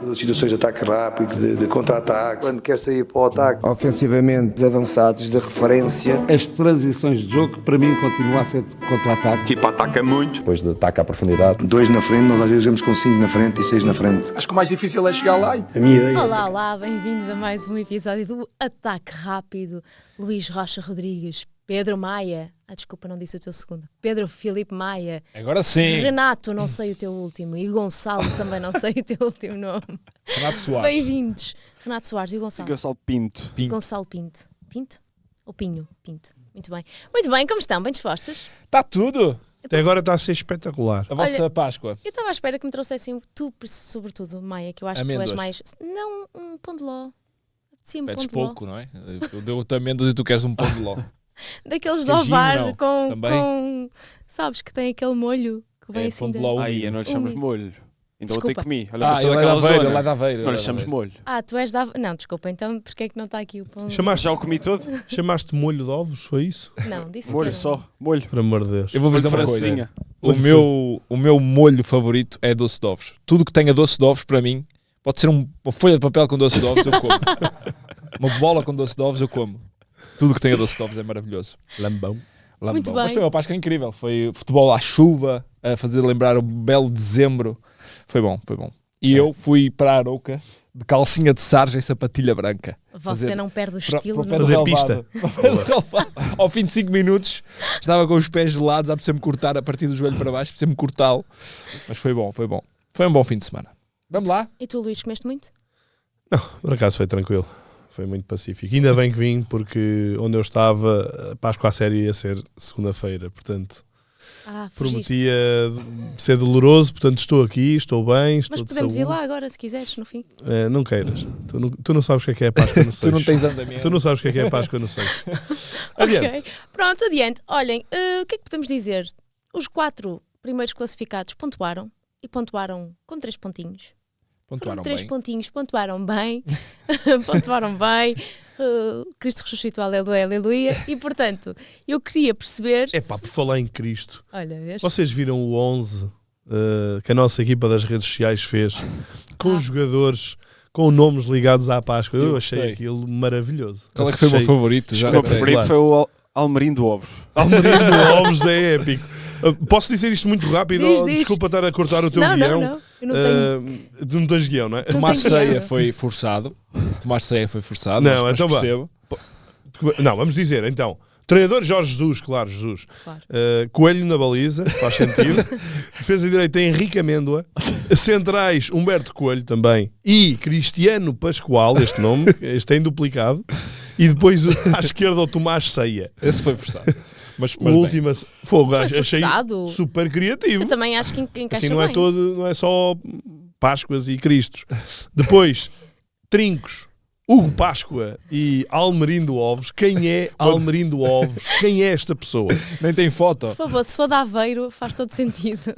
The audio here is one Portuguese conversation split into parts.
Das situações de ataque rápido, de contra-ataque. Quando quer sair para o ataque. Ofensivamente avançados, de referência. As transições de jogo, que para mim, continua a ser de contra-ataque. A equipa ataca muito. Depois do ataque à profundidade. 2 na frente, nós às vezes jogamos com 5 na frente e 6 na frente. Acho que o mais difícil é chegar lá. A minha ideia Olá, bem-vindos a mais um episódio do Ataque Rápido. Luís Rocha Rodrigues, Pedro Maia, desculpa, não disse o teu segundo, Pedro Filipe Maia. Agora sim. Renato, não sei o teu último, e Gonçalo, também não sei o teu último nome. Renato Soares. Bem-vindos. Renato Soares e o Gonçalo. Gonçalo Pinto. Gonçalo Pinto. Pinto? Ou Pinho? Pinto. Muito bem, como estão? Bem dispostos? Está tudo. Até agora está a ser espetacular. A vossa Páscoa. Eu estava à espera que me trouxessem tu, sobretudo, Maia, que eu acho Amêndoas. que tu és mais... Não, um pão de ló. Sim, um Pedes pão de ló. pouco, não é? Eu deu-te amêndoas e tu queres um pão de ló. Daqueles de Queijinho, ovar não? com... Sabes, que tem aquele molho que vem É, assim... pão de ló. Aí, eu não lhe chamamos molho. Ainda ontem Desculpa. comi. Olha, Ele é da Aveiro, ele é da Aveiro. Não lhe chamamos molho. Tu és da... Não, desculpa, então porque é que não está aqui o pão? Já o comi todo? Chamaste molho de ovos, foi isso? Não, disse que Molho era... só. Molho. Por amor de Deus. Eu vou dizer uma Francesinha. coisa. O meu molho favorito é doce de ovos. Tudo que tenha doce de ovos, para mim, pode ser uma folha de papel com doce de ovos, eu como. Uma bola com doce de ovos, eu como. Tudo que tenha doce de ovos é maravilhoso. Lambão. Muito bem. Mas foi uma Páscoa incrível. Foi futebol à chuva, a fazer lembrar o belo dezembro. Foi bom. E eu fui para a Arouca de calcinha de sarja e sapatilha branca. Você não perde o estilo, para não? Fazer relevado. Ao fim de 5 minutos estava com os pés gelados, apeteceu-me cortar a partir do joelho para baixo, apeteceu-me cortá-lo. Mas foi bom. Foi um bom fim de semana. Vamos lá? E tu, Luís, comeste muito? Não, por acaso foi tranquilo. Foi muito pacífico. Ainda bem que vim, porque onde eu estava, a Páscoa a série ia ser segunda-feira. Portanto, Fugiste. prometia ser doloroso. Portanto, estou aqui, estou bem, estou Mas de podemos saúde. ir lá agora, se quiseres, no fim. Não queiras. Tu não sabes o que é a Páscoa no Tu não Seixo. tens andamento. Tu não sabes o que é a Páscoa no Seixo. Adiante. Ok, pronto, adiante. Olhem, o que é que podemos dizer? Os 4 primeiros classificados pontuaram, e pontuaram com 3 pontinhos. Pontuaram 3 bem. pontinhos, pontuaram bem. Pontuaram bem. Cristo ressuscitou, aleluia, aleluia. E, portanto, eu queria perceber... Por falar em Cristo. Olha, vês? Vocês viram o 11 que a nossa equipa das redes sociais fez com jogadores com nomes ligados à Páscoa? Eu achei gostei. aquilo maravilhoso. Qual é que foi o meu favorito? Já O meu não sei. preferido foi o Almerim de Ovos. Almerim de Ovos é épico. Posso dizer isto muito rápido? Diz. Desculpa estar a cortar o teu Não, guião. não. Eu não tenho... Não tens guião, não é? Tomar tenho ceia guião. foi forçado. Não, mas então vá. percebo. Não, vamos dizer então. Treinador Jorge Jesus, claro, Jesus. Claro. Coelho na baliza, faz sentido. Defesa direita Henrique Amêndoa. Centrais Humberto Coelho também. E Cristiano Pascoal, este nome, este é em duplicado. E depois à esquerda o Tomás Ceia. Esse foi forçado. Mas O último fogo, Foi achei forçado. super criativo. Eu também acho que encaixa Assim não bem. é não é só Páscoas e Cristos. Depois, Trincos, Hugo Páscoa e Almerindo Ovos. Quem é Almerindo Ovos? Quem é esta pessoa? nem tem foto. Por favor, se for de Aveiro, faz todo sentido.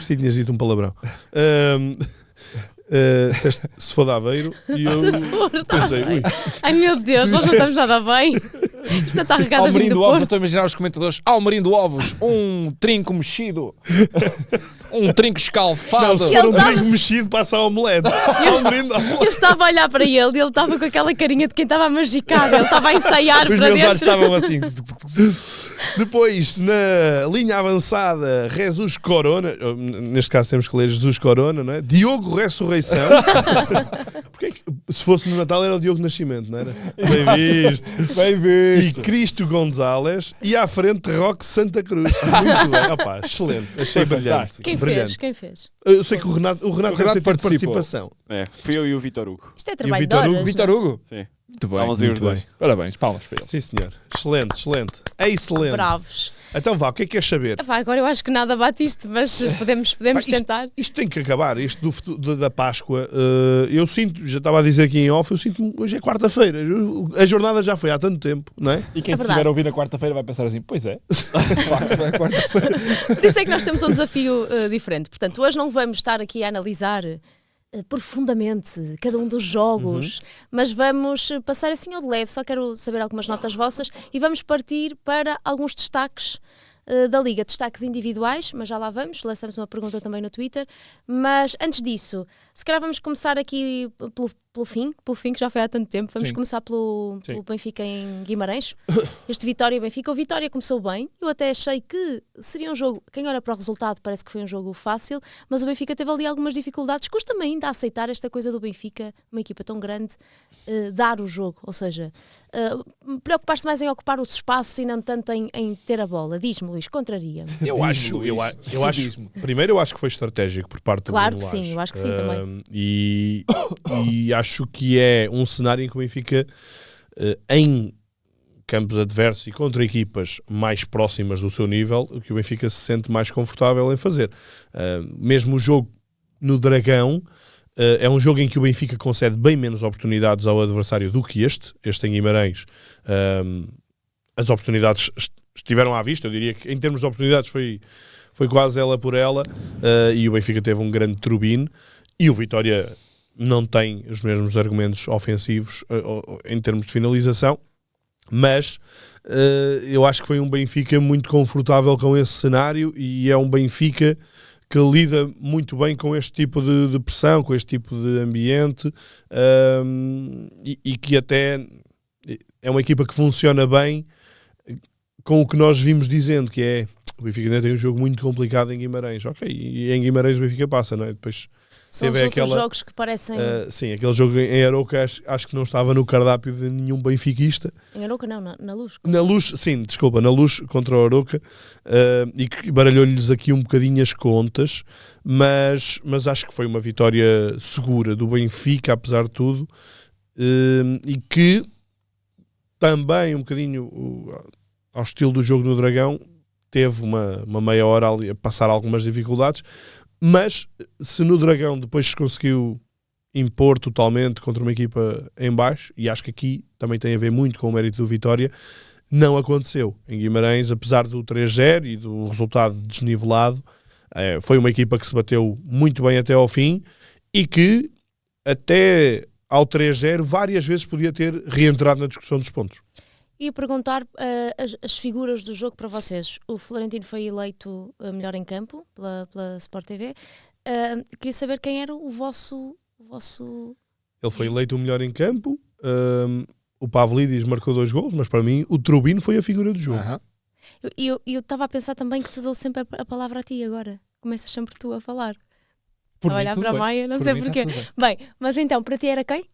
Se tinhas dito um palavrão. Disseste, se for de Aveiro, e eu Se for de pensei, ui, Ai meu Deus, nós não estamos nada bem. Isto está regado a vinho Almerindo do Ovos, Porto. estou a imaginar os comentadores. Almerindo Ovos, um trinco mexido. Um trinco escalfado. não, se Ele for um dá- trigo mexido, passa a omelete. Almerindo Ovos. Eu estava a olhar para ele e ele estava com aquela carinha de quem estava a magicar. Ele estava a ensaiar Os para meus olhos dentro. estavam assim. Depois, na linha avançada, Jesus Corona, neste caso temos que ler Jesus Corona, não é? Diogo Ressurreição. Porque é que, se fosse no Natal era o Diogo Nascimento, não era? Bem visto. Bem E visto. Cristo Gonzalez e à frente Roque Santa Cruz. Muito bem. Opá, excelente. Achei Foi brilhante. fantástico. Quem Brilhante. fez? Quem fez? Eu sei que o Renato deve ter tido participou. participação. É, fui eu e o Vitor Hugo. Isto é E o trabalho de Vítor Hugo? horas. Vitor Hugo? Sim. Muito bem. Vamos aí os muito dois. bem. Parabéns, palmas para ele. Sim, senhor. Excelente, excelente. Excelente. Bravos. Então vá, o que é que queres saber? Agora eu acho que nada bate isto, mas podemos Pá, tentar. Isto tem que acabar, isto da Páscoa. Eu sinto, já estava a dizer aqui em off, eu sinto hoje é quarta-feira. A jornada já foi há tanto tempo, não é? E quem É estiver verdade. a ouvir na quarta-feira vai pensar assim: pois é. De facto, é quarta-feira. Por isso é que nós temos um desafio diferente. Portanto, hoje não vamos estar aqui a analisar profundamente cada um dos jogos, mas vamos passar assim ao de leve. Só quero saber algumas notas vossas e vamos partir para alguns destaques da Liga. Destaques individuais, mas já lá vamos, lançamos uma pergunta também no Twitter. Mas antes disso, se calhar vamos começar aqui pelo fim, que já foi há tanto tempo. Vamos Sim. começar pelo Sim. Benfica em Guimarães. Este Vitória-Benfica. O Vitória começou bem. Eu até achei que seria um jogo, quem olha para o resultado parece que foi um jogo fácil, mas o Benfica teve ali algumas dificuldades. Custa-me ainda a aceitar esta coisa do Benfica, uma equipa tão grande, dar o jogo. Ou seja, preocupar-se mais em ocupar os espaços e não tanto em ter a bola. Diz-me, Luís, contraria-me. Eu acho, primeiro eu acho que foi estratégico por parte do Claro Bruno que sim, Lage. eu acho que sim também. E acho que é um cenário em que o Benfica, em campos adversos e contra equipas mais próximas do seu nível, que o Benfica se sente mais confortável em fazer. Mesmo o jogo no Dragão, é um jogo em que o Benfica concede bem menos oportunidades ao adversário do que este em Guimarães. As oportunidades estiveram à vista, eu diria que em termos de oportunidades foi quase ela por ela, e o Benfica teve um grande turbine, e o Vitória não tem os mesmos argumentos ofensivos em termos de finalização, mas eu acho que foi um Benfica muito confortável com esse cenário, e é um Benfica que lida muito bem com este tipo de pressão, com este tipo de ambiente, e que até é uma equipa que funciona bem com o que nós vimos dizendo, que é o Benfica ainda tem um jogo muito complicado em Guimarães. Ok, e em Guimarães o Benfica passa, não é? Depois São os outros jogos que parecem... sim, aquele jogo em Arouca acho que não estava no cardápio de nenhum benfiquista. Em Arouca não, na Luz. Na Luz, sim, desculpa, na Luz contra o Arouca, e que baralhou-lhes aqui um bocadinho as contas, mas acho que foi uma vitória segura do Benfica, apesar de tudo, e que também um bocadinho ao estilo do jogo no Dragão, teve uma meia hora ali a passar algumas dificuldades, mas se no Dragão depois se conseguiu impor totalmente contra uma equipa em baixo, e acho que aqui também tem a ver muito com o mérito do Vitória, não aconteceu. Em Guimarães, apesar do 3-0 e do resultado desnivelado, foi uma equipa que se bateu muito bem até ao fim, e que até ao 3-0 várias vezes podia ter reentrado na discussão dos pontos. E perguntar as figuras do jogo para vocês. O Florentino foi eleito melhor em campo pela Sport TV. Queria saber quem era o vosso... Ele foi eleito o melhor em campo. O Pavlidis marcou 2 golos, mas para mim o Trubin foi a figura do jogo. Eu estava a pensar também que tu dou sempre a palavra a ti agora. Começas sempre tu a falar. Por a mim, olhar tudo para a bem. Maia, não Por sei mim, porquê. está tudo bem. Bem, mas então, para ti era quem?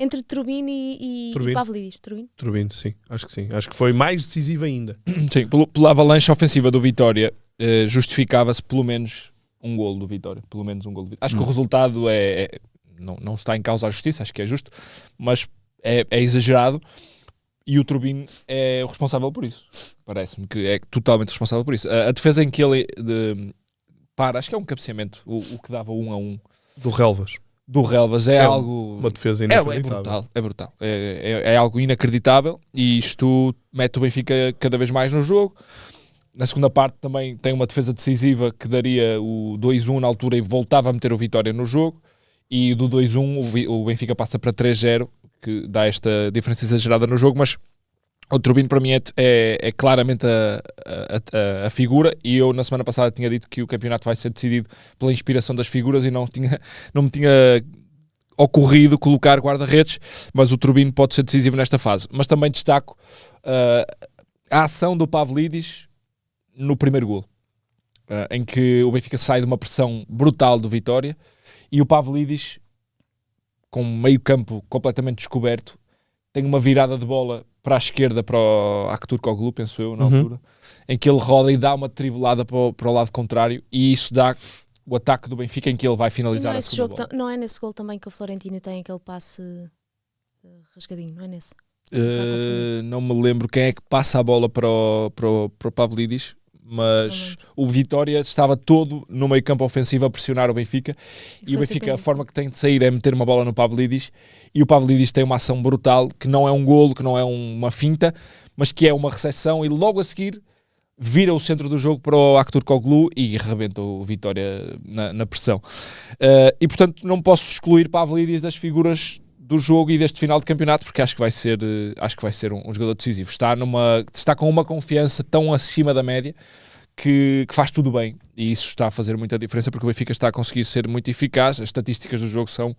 Entre Trubin e Pavlidis. Trubin, sim, acho que sim. Acho que foi mais decisivo ainda. Sim, pela avalanche ofensiva do Vitória, justificava-se pelo menos um golo do Vitória. Pelo menos um golo do Vitória. Acho que o resultado não está em causa a justiça, acho que é justo, mas é exagerado, e o Trubin é o responsável por isso. Parece-me que é totalmente responsável por isso. A defesa em que ele acho que é um cabeceamento, o que dava 1-1 Do Relvas. do Relvas é algo... Uma defesa É inacreditável. brutal. É algo inacreditável, e isto mete o Benfica cada vez mais no jogo. Na segunda parte também tem uma defesa decisiva que daria o 2-1 na altura e voltava a meter o Vitória no jogo, e do 2-1 o Benfica passa para 3-0, que dá esta diferença exagerada no jogo, mas o Trubin para mim é claramente a figura, e eu na semana passada tinha dito que o campeonato vai ser decidido pela inspiração das figuras, e não me tinha ocorrido colocar guarda-redes, mas o Trubin pode ser decisivo nesta fase. Mas também destaco a ação do Pavlidis no primeiro golo, em que o Benfica sai de uma pressão brutal do Vitória, e o Pavlidis, com meio campo completamente descoberto, tem uma virada de bola para a esquerda, para o Aktürkoğlu, penso eu, na altura, em que ele roda e dá uma trivelada para o lado contrário, e isso dá o ataque do Benfica, em que ele vai finalizar a segunda bola. Não é nesse gol também que o Florentino tem aquele passe rasgadinho, não é nesse? Não me lembro quem é que passa a bola para o Pavlidis, mas o Vitória estava todo no meio campo ofensivo a pressionar o Benfica, e o Benfica, a forma que tem de sair é meter uma bola no Pavlidis, e o Pavlidis tem uma ação brutal, que não é um golo, que não é uma finta, mas que é uma recepção, e logo a seguir vira o centro do jogo para o Aktürkoğlu e rebenta o Vitória na pressão. E portanto não posso excluir Pavlidis das figuras do jogo e deste final de campeonato, porque acho que vai ser um jogador decisivo. Está com uma confiança tão acima da média, que faz tudo bem, e isso está a fazer muita diferença porque o Benfica está a conseguir ser muito eficaz. As estatísticas do jogo são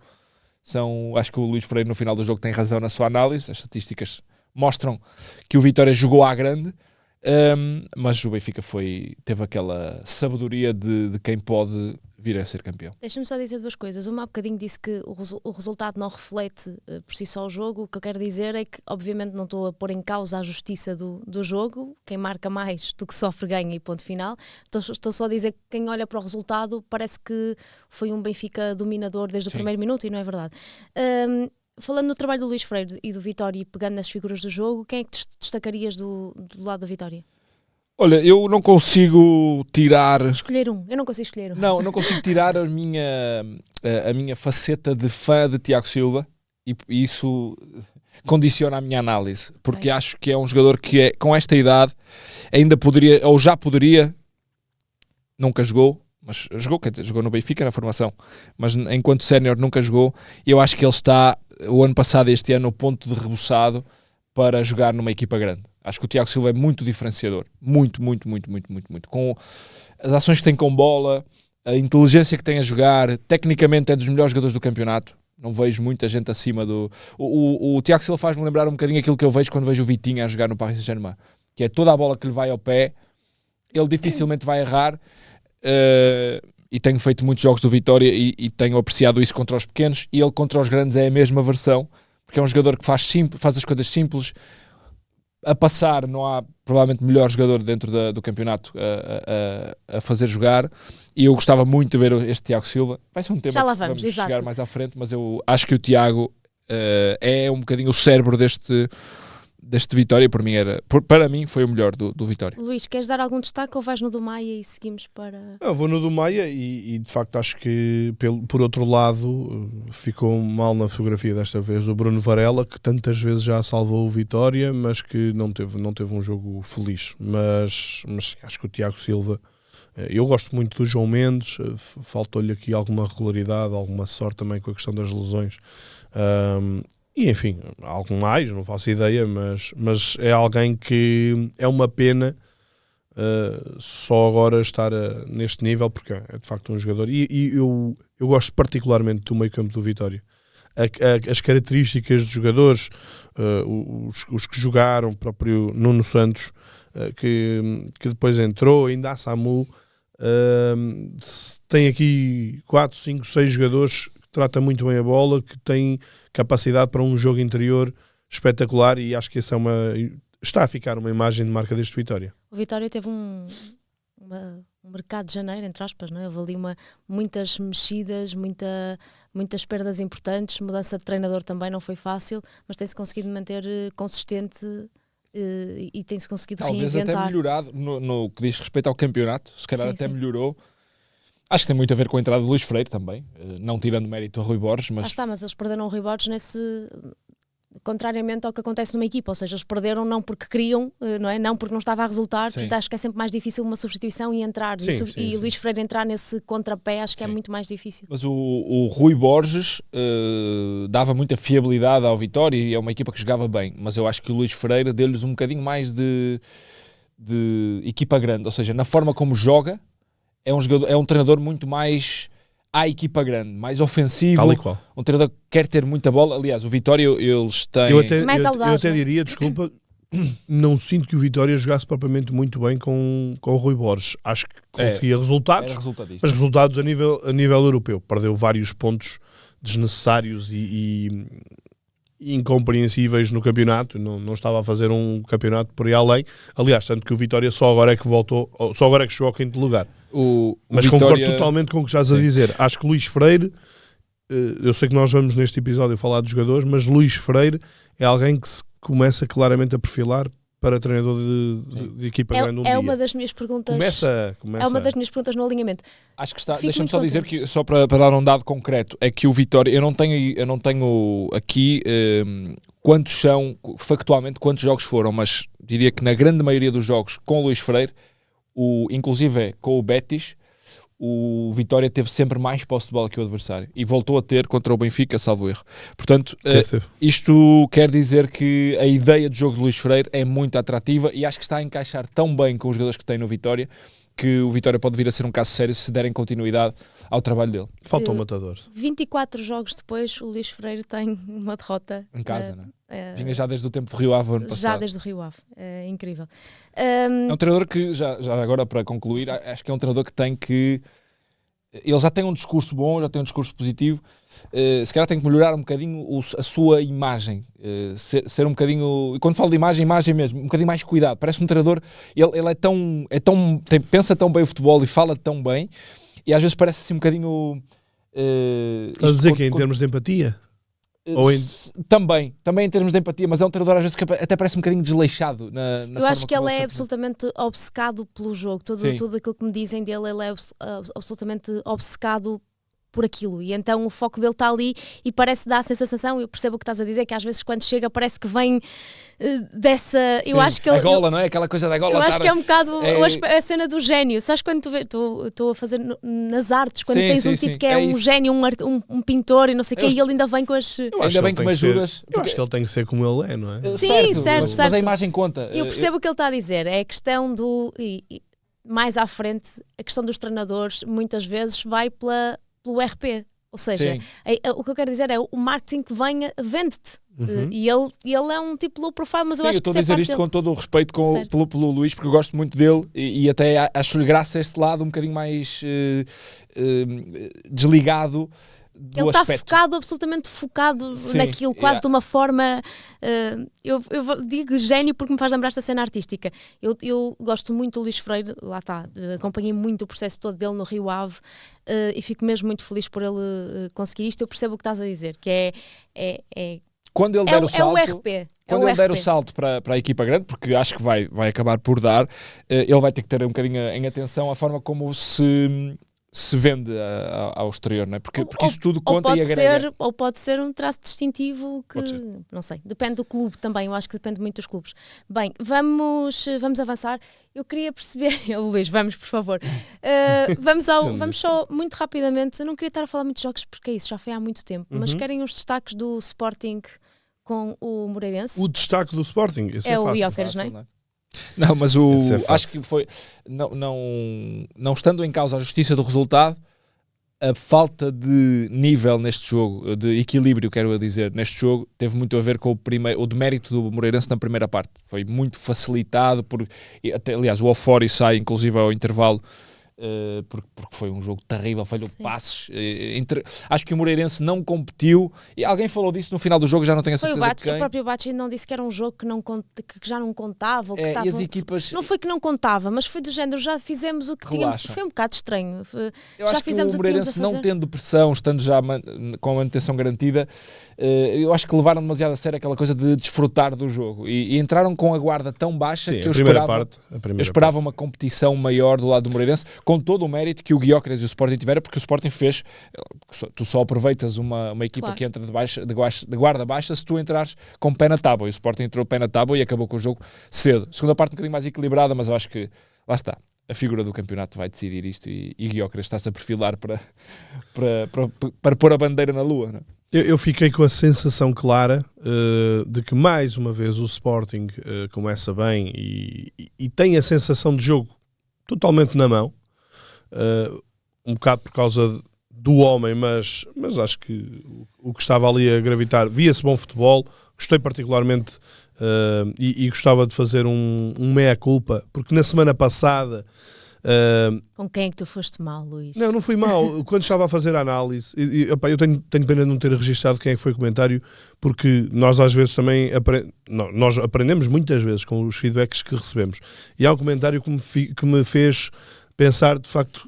acho que o Luís Freire no final do jogo tem razão na sua análise, as estatísticas mostram que o Vitória jogou à grande, mas o Benfica teve aquela sabedoria de quem pode vir a ser campeão. Deixa-me só dizer duas coisas. Uma, há bocadinho disse que o resultado não reflete por si só o jogo. O que eu quero dizer é que, obviamente, não estou a pôr em causa a justiça do jogo. Quem marca mais do que sofre ganha e ponto final. Estou só a dizer que quem olha para o resultado parece que foi um Benfica dominador desde o primeiro minuto, e não é verdade. Falando no trabalho do Luís Freire e do Vitória e pegando nas figuras do jogo, quem é que destacarias do lado da Vitória? Olha, eu não consigo tirar... Escolher um. Eu não consigo escolher um. Não consigo tirar a minha faceta de fã de Tiago Silva, e isso condiciona a minha análise, porque acho que é um jogador que com esta idade ainda poderia, ou já poderia, nunca jogou, mas jogou, quer dizer, jogou no Benfica na formação, mas enquanto sénior nunca jogou, e eu acho que ele está, o ano passado e este ano, no ponto de rebuçado para jogar numa equipa grande. Acho que o Tiago Silva é muito diferenciador. Muito. Com as ações que tem com bola, a inteligência que tem a jogar, tecnicamente é dos melhores jogadores do campeonato. Não vejo muita gente acima do... O Tiago Silva faz-me lembrar um bocadinho aquilo que eu vejo quando vejo o Vitinha a jogar no Paris Saint-Germain, que é toda a bola que lhe vai ao pé, ele dificilmente vai errar, e tenho feito muitos jogos do Vitória e tenho apreciado isso contra os pequenos, e ele contra os grandes é a mesma versão, porque é um jogador que faz as coisas simples. A passar, não há provavelmente melhor jogador dentro do campeonato a fazer jogar, e eu gostava muito de ver este Tiago Silva. Vai ser um tema já lá que vamos chegar mais à frente, mas eu acho que o Tiago é um bocadinho o cérebro deste Vitória. Para mim foi o melhor do Vitória. Luís, queres dar algum destaque ou vais no do Maia e seguimos para... Eu vou no do Maia e de facto acho que por outro lado ficou mal na fotografia desta vez o Bruno Varela, que tantas vezes já salvou o Vitória, mas que não teve um jogo feliz. Mas acho que o Tiago Silva, eu gosto muito do João Mendes, faltou-lhe aqui alguma regularidade, alguma sorte também com a questão das lesões. E enfim, algo mais, não faço ideia, mas é alguém que é uma pena só agora estar neste nível, porque é de facto um jogador. E eu gosto particularmente do meio campo do Vitória. As características dos jogadores, os que jogaram, o próprio Nuno Santos, que depois entrou, ainda há Samu, tem aqui 4, 5, 6 jogadores que trata muito bem a bola, que tem capacidade para um jogo interior espetacular, e acho que essa está a ficar uma imagem de marca deste Vitória. O Vitória teve um mercado de janeiro, entre aspas, não é? Houve ali muitas mexidas, muitas perdas importantes, mudança de treinador também não foi fácil, mas tem-se conseguido manter consistente e tem-se conseguido talvez reinventar. Talvez até melhorado no que diz respeito ao campeonato, se calhar sim. melhorou. Acho que tem muito a ver com a entrada do Luís Freire também, não tirando mérito a Rui Borges, mas... mas eles perderam o Rui Borges contrariamente ao que acontece numa equipa, ou seja, eles perderam não porque queriam, não é? Não porque não estava a resultar, portanto acho que é sempre mais difícil uma substituição e entrar, e Luís Freire entrar nesse contrapé, acho que é muito mais difícil. Mas o Rui Borges dava muita fiabilidade ao Vitória e é uma equipa que jogava bem, mas eu acho que o Luís Freire deu-lhes um bocadinho mais de equipa grande, ou seja, na forma como joga, é um treinador muito mais à equipa grande, mais ofensivo, tal e qual. Um treinador que quer ter muita bola. Aliás, o Vitória, eles têm... Mais eu até audaz, diria, desculpa, não sinto que o Vitória jogasse propriamente muito bem com o Rui Borges. Acho que conseguia resultados, mas resultados a nível europeu. Perdeu vários pontos desnecessários e incompreensíveis no campeonato, não estava a fazer um campeonato por aí além. Aliás, tanto que o Vitória só agora é que chegou ao quinto lugar. Mas Vitória... concordo totalmente com o que estás a dizer. Acho que Luís Freire, eu sei que nós vamos neste episódio falar de jogadores, mas Luís Freire é alguém que se começa claramente a perfilar para treinador de equipa grande um dia. É uma das minhas perguntas. Começa. É uma das minhas perguntas no alinhamento. Acho que está. Deixa-me só dizer que, só para dar um dado concreto, é que o Vitória, eu não tenho aqui quantos são, factualmente, quantos jogos foram, mas diria que na grande maioria dos jogos com o Luís Freire, inclusive com o Betis, o Vitória teve sempre mais posse de bola que o adversário e voltou a ter contra o Benfica, salvo erro. Portanto, isto quer dizer que a ideia de jogo de Luís Freire é muito atrativa e acho que está a encaixar tão bem com os jogadores que tem no Vitória que o Vitória pode vir a ser um caso sério se derem continuidade ao trabalho dele. Falta um matador. 24 jogos depois, o Luís Freire tem uma derrota. Em casa, não é? Vinha já desde o tempo de Rio Ave ano passado. Já desde o Rio Ave. É incrível. É um treinador que, já agora para concluir, acho que é um treinador que tem que... Ele já tem um discurso bom, já tem um discurso positivo. Se calhar tem que melhorar um bocadinho a sua imagem. Ser um bocadinho... E quando falo de imagem mesmo, um bocadinho mais cuidado. Parece um treinador... Ele pensa tão bem o futebol e fala tão bem. E às vezes parece assim um bocadinho... Estás a dizer que é em termos de empatia? Ou Também em termos de empatia, mas é um treinador às vezes que até parece um bocadinho desleixado na Eu acho que forma ele como é absolutamente obcecado pelo jogo. Tudo aquilo que me dizem dele, ele é absolutamente obcecado por aquilo. E então o foco dele está ali e parece dar essa sensação, eu percebo o que estás a dizer, que às vezes quando chega parece que vem dessa... Sim, eu acho que a gola, não é? Aquela coisa da gola. Eu acho que é um bocado a cena do gênio. Sabes quando tu vês, estou a fazer nas artes, quando tens um tipo que é um gênio, um pintor e não sei o quê, e ele ainda vem com as... Ainda bem que me ajudas. Eu acho que ele tem que ser como ele é, não é? Certo. Mas a imagem conta. Eu percebo o que ele está a dizer. É a questão do... mais à frente, a questão dos treinadores muitas vezes vai pelo RP. Ou seja, o que eu quero dizer é o marketing que venha, vende-te. E ele é um tipo low profile, mas eu acho que eu estou a dizer isto com todo o respeito pelo Luís, porque eu gosto muito dele e até acho-lhe graça a este lado um bocadinho mais desligado. Ele está focado, absolutamente focado naquilo, quase de uma forma... eu digo gênio porque me faz lembrar esta cena artística. Eu gosto muito do Luís Freire, lá está, acompanhei muito o processo todo dele no Rio Ave e fico mesmo muito feliz por ele conseguir isto. Eu percebo o que estás a dizer, que quando ele der o salto, o RP. Quando ele der o salto para a equipa grande, porque acho que vai acabar por dar, ele vai ter que ter um bocadinho em atenção a forma como se vende ao exterior, não é? Porque isso tudo conta e agrega. Ou pode ser um traço distintivo que, não sei, depende do clube também, eu acho que depende muito dos clubes. Bem, vamos avançar. Eu queria perceber, Luís, vamos por favor, vamos só muito rapidamente, eu não queria estar a falar muito de jogos porque é isso, já foi há muito tempo, mas querem os destaques do Sporting com o Moreirense? O destaque do Sporting, isso é o fácil. Gyökeres, não é? Não, mas acho que foi não estando em causa a justiça do resultado, a falta de nível neste jogo, de equilíbrio, quero dizer, neste jogo, teve muito a ver com o demérito do Moreirense na primeira parte. Foi muito facilitado, aliás, o Ofori sai inclusive ao intervalo, porque foi um jogo terrível, falhou passes. Acho que o Moreirense não competiu, e alguém falou disso no final do jogo, já não tenho a certeza de quem. O próprio Batchi não disse que era um jogo que já não contava, ou que e as equipas... Não foi que não contava, mas foi do género, já fizemos o que tínhamos. Foi um bocado estranho. Eu acho que o Moreirense, não tendo pressão, estando já com a manutenção garantida, eu acho que levaram demasiado a sério aquela coisa de desfrutar do jogo, e entraram com a guarda tão baixa que eu esperava uma competição maior do lado do Moreirense, com todo o mérito que o Gyökeres e o Sporting tiveram, porque o Sporting fez, tu só aproveitas uma equipa que entra de guarda baixa se tu entrares com pé na tábua, e o Sporting entrou pé na tábua e acabou com o jogo cedo. Segunda parte um bocadinho mais equilibrada, mas eu acho que, lá está, a figura do campeonato vai decidir isto, e Gyökeres está-se a perfilar para pôr a bandeira na lua, não é? Eu fiquei com a sensação clara de que mais uma vez o Sporting começa bem e tem a sensação de jogo totalmente na mão, um bocado por causa do homem, mas acho que o que estava ali a gravitar, via-se bom futebol, gostei particularmente e gostava de fazer um meia-culpa, porque na semana passada... Com quem é que tu foste mal, Luís? Não fui mal. Quando estava a fazer a análise, eu tenho pena de não ter registado quem é que foi o comentário, porque nós às vezes também nós aprendemos muitas vezes com os feedbacks que recebemos, e há um comentário que me fez pensar, de facto,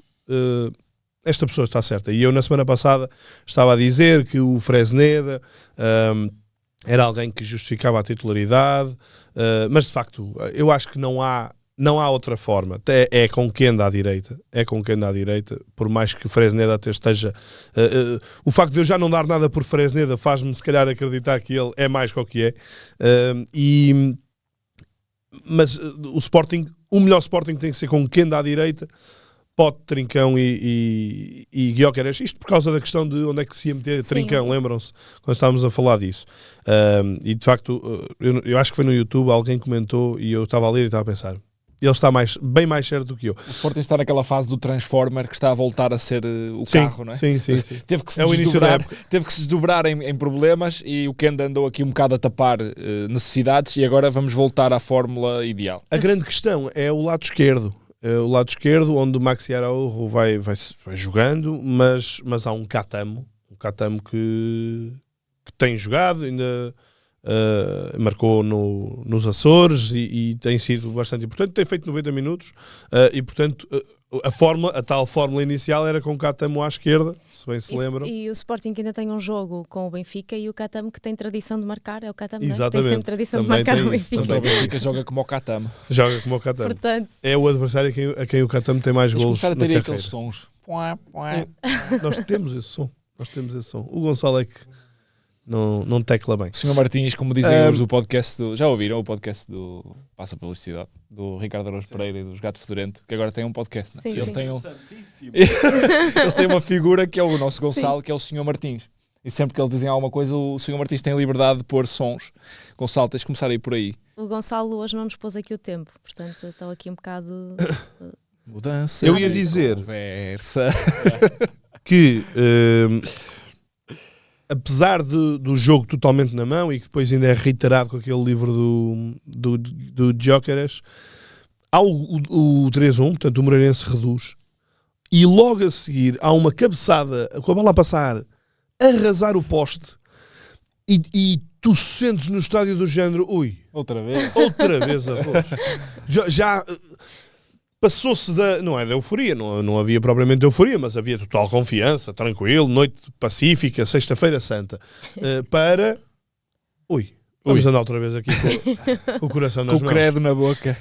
esta pessoa está certa. E eu na semana passada estava a dizer que o Fresneda era alguém que justificava a titularidade, mas de facto eu acho que não há outra forma. É com quem anda à direita. Por mais que o Fresneda até esteja... o facto de eu já não dar nada por Fresneda faz-me se calhar acreditar que ele é mais que o que é. Mas o melhor Sporting tem que ser com quem anda à direita. Pote, Trincão e Gyökeres. Isto por causa da questão de onde é que se ia meter Trincão, lembram-se? Quando estávamos a falar disso. E de facto, eu acho que foi no YouTube, alguém comentou e eu estava a ler e estava a pensar... Ele está bem mais certo do que eu. O Sporting está naquela fase do Transformer que está a voltar a ser o carro, não é? Sim. Teve que se É o início da desdobrar, época. teve que se desdobrar em problemas e o Kenda andou aqui um bocado a tapar necessidades e agora vamos voltar à fórmula ideal. A grande questão é o lado esquerdo. O lado esquerdo, onde o Maxi Araujo vai jogando, mas há um Catamo que tem jogado, ainda marcou nos Açores e tem sido bastante importante, tem feito 90 minutos e portanto a tal fórmula inicial era com o Catamo à esquerda, se bem se lembram. E o Sporting que ainda tem um jogo com o Benfica e o Catamo que tem tradição de marcar, é o Catamo, Exatamente. Tem sempre tradição Também de marcar tem o isso, Benfica. Então o Benfica joga como o Catamo. Joga como o Catamo. Portanto, É o adversário a quem o Catamo tem mais Vamos golos começar a na ter aí carreira. aqueles sons. Puá, puá. Nós temos esse som. O Gonçalo é que não tecla bem. O Sr. Martins, como dizem hoje do podcast já ouviram o podcast do Passa Publicidade, do Ricardo Araújo Pereira e dos Gato Fedorento, que agora tem um podcast, não é? Sim, Eles sim. têm Interessantíssimo. eles têm uma figura que é o nosso Gonçalo, que é o Sr. Martins. E sempre que eles dizem alguma coisa, o Sr. Martins tem a liberdade de pôr sons. Gonçalo, tens de começar aí por aí. o Gonçalo hoje não nos pôs aqui o tempo, portanto estou aqui um bocado... Mudança. Eu ia dizer Conversa. que apesar do jogo totalmente na mão e que depois ainda é reiterado com aquele livro do Gyökeres, há o 3-1, portanto o Moreirense reduz e logo a seguir há uma cabeçada com a bola a passar, arrasar o poste e tu sentes no estádio do género, ui, Outra vez. outra vez arroz. Já passou-se não é da euforia, não havia propriamente euforia, mas havia total confiança, tranquilo, noite pacífica, sexta-feira santa, para... Vamos andar outra vez aqui com o coração nas Com o mãos. credo na boca.